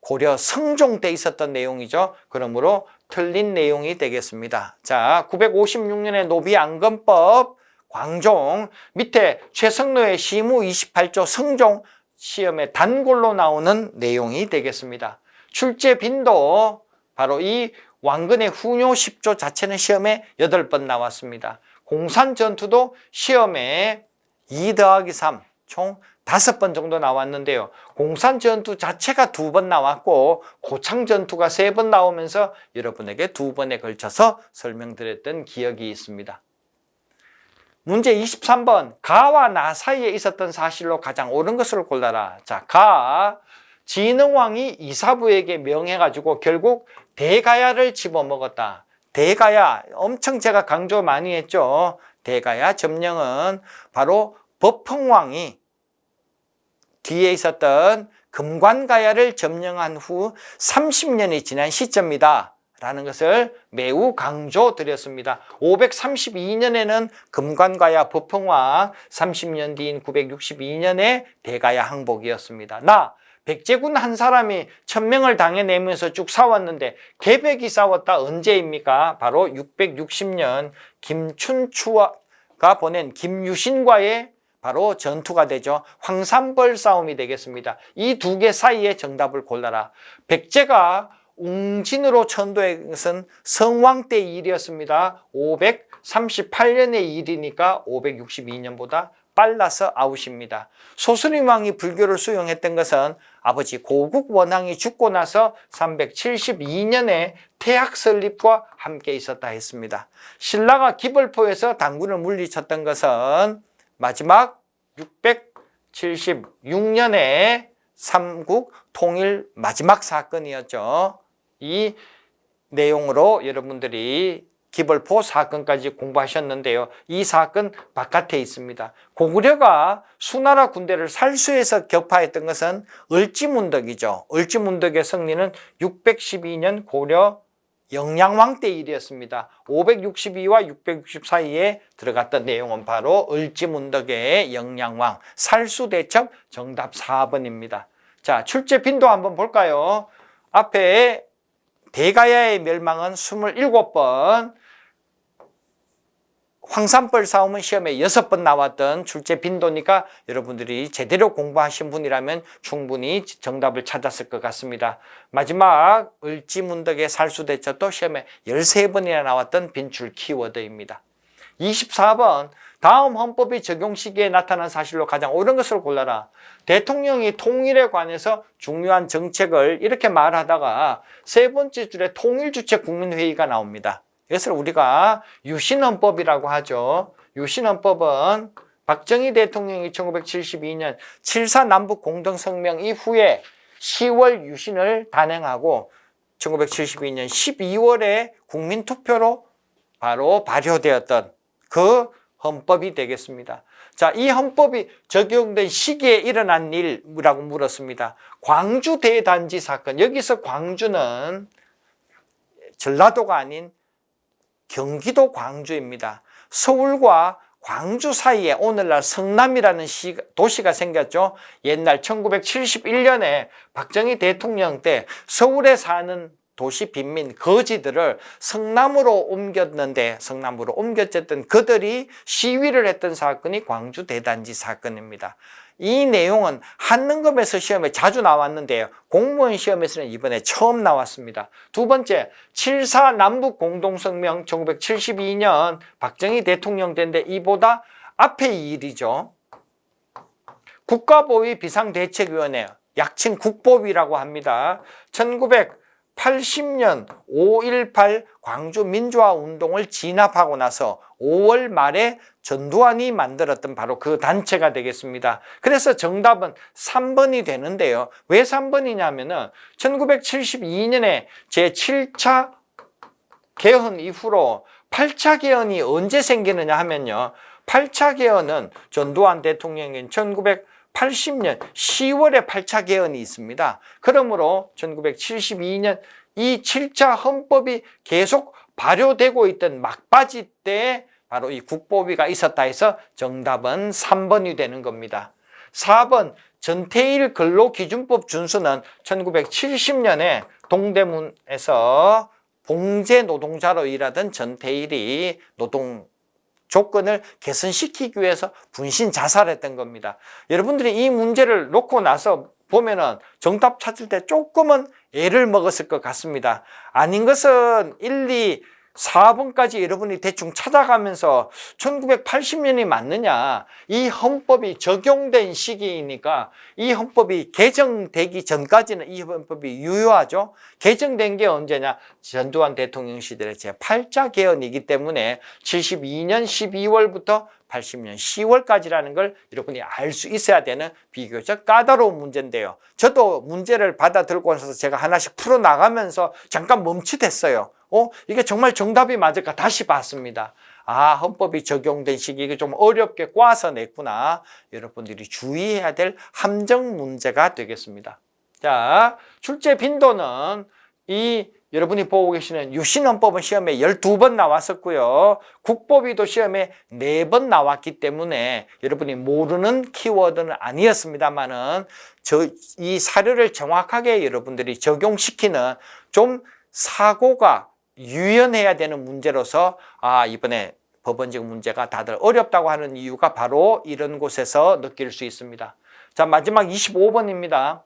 고려 성종 때 있었던 내용이죠. 그러므로 틀린 내용이 되겠습니다. 자, 956년에 노비 안건법 광종, 밑에 최성로의 시무 28조 성종 시험에 단골로 나오는 내용이 되겠습니다. 출제 빈도 바로 이 왕건의 후뇨 10조 자체는 시험에 8번 나왔습니다. 공산전투도 시험에 2 더하기 3, 총 5번 정도 나왔는데요. 공산 전투 자체가 2번 나왔고 고창 전투가 3번 나오면서 여러분에게 2번에 걸쳐서 설명드렸던 기억이 있습니다. 문제 23번. 가와 나 사이에 있었던 사실로 가장 옳은 것을 골라라. 자, 가. 진흥왕이 이사부에게 명해가지고 결국 대가야를 집어먹었다. 대가야, 엄청 제가 강조 많이 했죠. 대가야 점령은 바로 법흥왕이 뒤에 있었던 금관가야를 점령한 후 30년이 지난 시점이다 라는 것을 매우 강조드렸습니다. 532년에는 금관가야 법흥왕, 30년 뒤인 962년에 대가야 항복이었습니다. 백제군 한 사람이 천명을 당해내면서 쭉 싸웠는데 개백이 싸웠다. 언제입니까? 바로 660년 김춘추가 보낸 김유신과의 바로 전투가 되죠. 황산벌 싸움이 되겠습니다. 이 2개 사이에 정답을 골라라. 백제가 웅진으로 천도한 것은 성왕 때 일이었습니다. 538년의 일이니까 562년보다 빨라서 아웃입니다. 소스림왕이 불교를 수용했던 것은 아버지 고국 원왕이 죽고 나서 372년에 태학 설립과 함께 있었다 했습니다. 신라가 기벌포에서 당군을 물리쳤던 것은 마지막 676년에 삼국 통일 마지막 사건이었죠. 이 내용으로 여러분들이 기벌포 사건까지 공부하셨는데요. 이 사건 바깥에 있습니다. 고구려가 수나라 군대를 살수해서 격파했던 것은 을지문덕이죠. 을지문덕의 승리는 612년 고려 영양왕 때 일이었습니다. 562와 660 사이에 들어갔던 내용은 바로 을지문덕의 영양왕 살수대첩 정답 4번입니다. 자, 출제 빈도 한번 볼까요? 앞에 대가야의 멸망은 27번, 황산벌 싸움은 시험에 6번 나왔던 출제 빈도니까 여러분들이 제대로 공부하신 분이라면 충분히 정답을 찾았을 것 같습니다. 마지막 을지문덕의 살수대첩도 시험에 13번이나 나왔던 빈출 키워드입니다. 24번. 다음 헌법이 적용 시기에 나타난 사실로 가장 옳은 것을 골라라. 대통령이 통일에 관해서 중요한 정책을 이렇게 말하다가 3번째 줄에 통일주체 국민회의가 나옵니다. 이것을 우리가 유신헌법이라고 하죠. 유신헌법은 박정희 대통령이 1972년 7.4 남북 공동성명 이후에 10월 유신을 단행하고 1972년 12월에 국민투표로 바로 발효되었던 그 헌법이 되겠습니다. 자, 이 헌법이 적용된 시기에 일어난 일이라고 물었습니다. 광주 대단지 사건. 여기서 광주는 전라도가 아닌 경기도 광주입니다. 서울과 광주 사이에 오늘날 성남이라는 도시가 생겼죠. 옛날 1971년에 박정희 대통령 때 서울에 사는 도시 빈민 거지들을 성남으로 옮겼던 그들이 시위를 했던 사건이 광주 대단지 사건입니다. 이 내용은 한능검에서 시험에 자주 나왔는데요. 공무원 시험에서는 이번에 처음 나왔습니다. 2번째, 7.4 남북 공동성명 1972년 박정희 대통령 때인데 이보다 앞의 일이죠. 국가보위 비상대책위원회, 약칭 국보위라고 합니다. 1980년 5.18 광주 민주화운동을 진압하고 나서 5월 말에 전두환이 만들었던 바로 그 단체가 되겠습니다. 그래서 정답은 3번이 되는데요. 왜 3번이냐면은 1972년에 제7차 개헌 이후로 8차 개헌이 언제 생기느냐 하면요. 8차 개헌은 전두환 대통령인 1980년 10월에 8차 개헌이 있습니다. 그러므로 1972년 이 7차 헌법이 계속 발효되고 있던 막바지 때 바로 이 국보위가 있었다 해서 정답은 3번이 되는 겁니다. 4번 전태일 근로기준법 준수는 1970년에 동대문에서 봉제 노동자로 일하던 전태일이 노동 조건을 개선시키기 위해서 분신 자살했던 겁니다. 여러분들이 이 문제를 놓고 나서 보면은 정답 찾을 때 조금은 애를 먹었을 것 같습니다. 아닌 것은 1, 2 4번까지 여러분이 대충 찾아가면서 1980년이 맞느냐, 이 헌법이 적용된 시기이니까 이 헌법이 개정되기 전까지는 이 헌법이 유효하죠. 개정된 게 언제냐, 전두환 대통령 시절의 제8자 개헌이기 때문에 72년 12월부터 80년 10월까지라는 걸 여러분이 알 수 있어야 되는 비교적 까다로운 문제인데요. 저도 문제를 받아 들고 와서 제가 하나씩 풀어나가면서 잠깐 멈칫했어요. 이게 정말 정답이 맞을까 다시 봤습니다. 아, 헌법이 적용된 시기 이게 좀 어렵게 꽈서 냈구나. 여러분들이 주의해야 될 함정 문제가 되겠습니다. 자, 출제 빈도는 여러분이 보고 계시는 유신헌법은 시험에 12번 나왔었고요. 국보비도 시험에 4번 나왔기 때문에 여러분이 모르는 키워드는 아니었습니다만은 이 사료를 정확하게 여러분들이 적용시키는 좀 사고가 유연해야 되는 문제로서 이번에 법원직 문제가 다들 어렵다고 하는 이유가 바로 이런 곳에서 느낄 수 있습니다. 자, 마지막 25번입니다.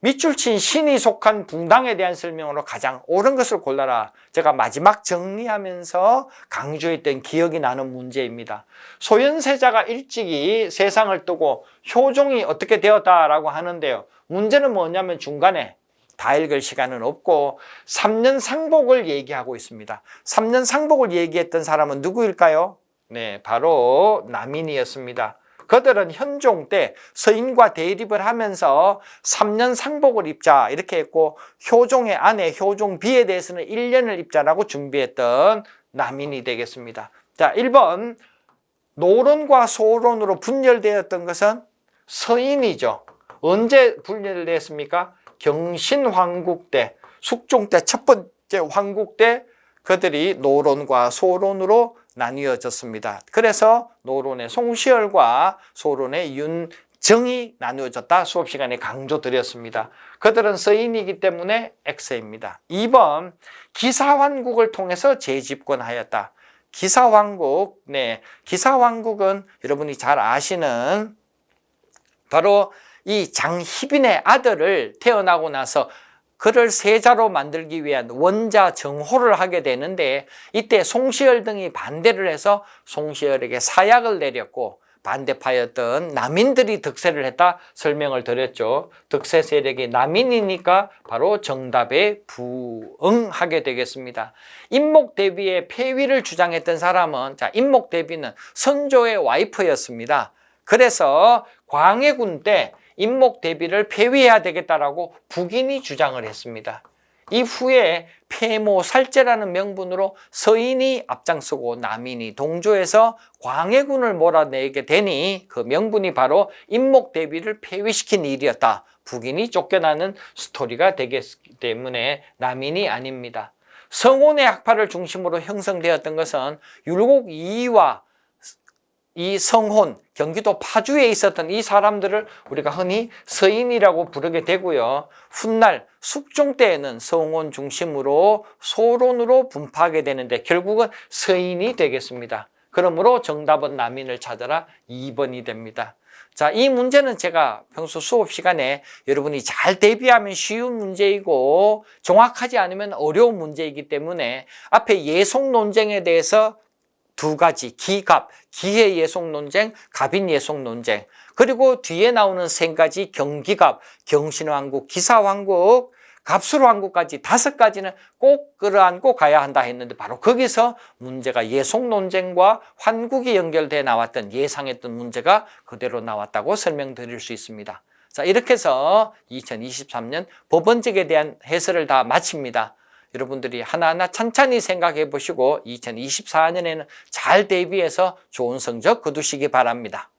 밑줄 친 신이 속한 붕당에 대한 설명으로 가장 옳은 것을 골라라. 제가 마지막 정리하면서 강조했던 기억이 나는 문제입니다. 소현세자가 일찍이 세상을 뜨고 효종이 어떻게 되었다라고 하는데요. 문제는 뭐냐면 중간에 다 읽을 시간은 없고 3년 상복을 얘기하고 있습니다. 3년 상복을 얘기했던 사람은 누구일까요? 네, 바로 남인이었습니다. 그들은 현종 때 서인과 대립을 하면서 3년 상복을 입자 이렇게 했고 효종의 아내 효종비에 대해서는 1년을 입자라고 준비했던 남인이 되겠습니다. 자, 1번 노론과 소론으로 분열되었던 것은 서인이죠. 언제 분열됐습니까? 경신황국 때, 숙종 때 첫 번째 황국 때 그들이 노론과 소론으로 나뉘어졌습니다. 그래서 노론의 송시열과 소론의 윤정이 나누어졌다. 수업 시간에 강조드렸습니다. 그들은 서인이기 때문에 X입니다. 2번 기사환국을 통해서 재집권하였다. 기사환국, 기사환국은 여러분이 잘 아시는 바로 이 장희빈의 아들을 태어나고 나서 그를 세자로 만들기 위한 원자 정호를 하게 되는데 이때 송시열 등이 반대를 해서 송시열에게 사약을 내렸고 반대파였던 남인들이 득세를 했다 설명을 드렸죠. 득세 세력이 남인이니까 바로 정답에 부응하게 되겠습니다. 임목대비의 폐위를 주장했던 사람은 임목대비는 선조의 와이프였습니다. 그래서 광해군 때 임목대비를 폐위해야 되겠다라고 북인이 주장을 했습니다. 이후에 폐모살제라는 명분으로 서인이 앞장서고 남인이 동조해서 광해군을 몰아내게 되니 그 명분이 바로 임목대비를 폐위시킨 일이었다. 북인이 쫓겨나는 스토리가 되기 때문에 남인이 아닙니다. 성혼의 학파를 중심으로 형성되었던 것은 율곡 이이와 이 성혼, 경기도 파주에 있었던 이 사람들을 우리가 흔히 서인이라고 부르게 되고요. 훗날 숙종 때에는 성혼 중심으로 소론으로 분파하게 되는데 결국은 서인이 되겠습니다. 그러므로 정답은 남인을 찾아라 2번이 됩니다. 자, 이 문제는 제가 평소 수업 시간에 여러분이 잘 대비하면 쉬운 문제이고 정확하지 않으면 어려운 문제이기 때문에 앞에 예속 논쟁에 대해서 2가지 기갑, 기해 예속 논쟁, 갑인 예속 논쟁 그리고 뒤에 나오는 3가지 경기갑, 경신왕국, 기사왕국, 갑술왕국까지 5가지는 꼭 끌어안고 가야 한다 했는데 바로 거기서 문제가 예속 논쟁과 환국이 연결돼 나왔던 예상했던 문제가 그대로 나왔다고 설명드릴 수 있습니다. 자, 이렇게 해서 2023년 법원직에 대한 해설을 다 마칩니다. 여러분들이 하나하나 찬찬히 생각해 보시고 2024년에는 잘 대비해서 좋은 성적 거두시기 바랍니다.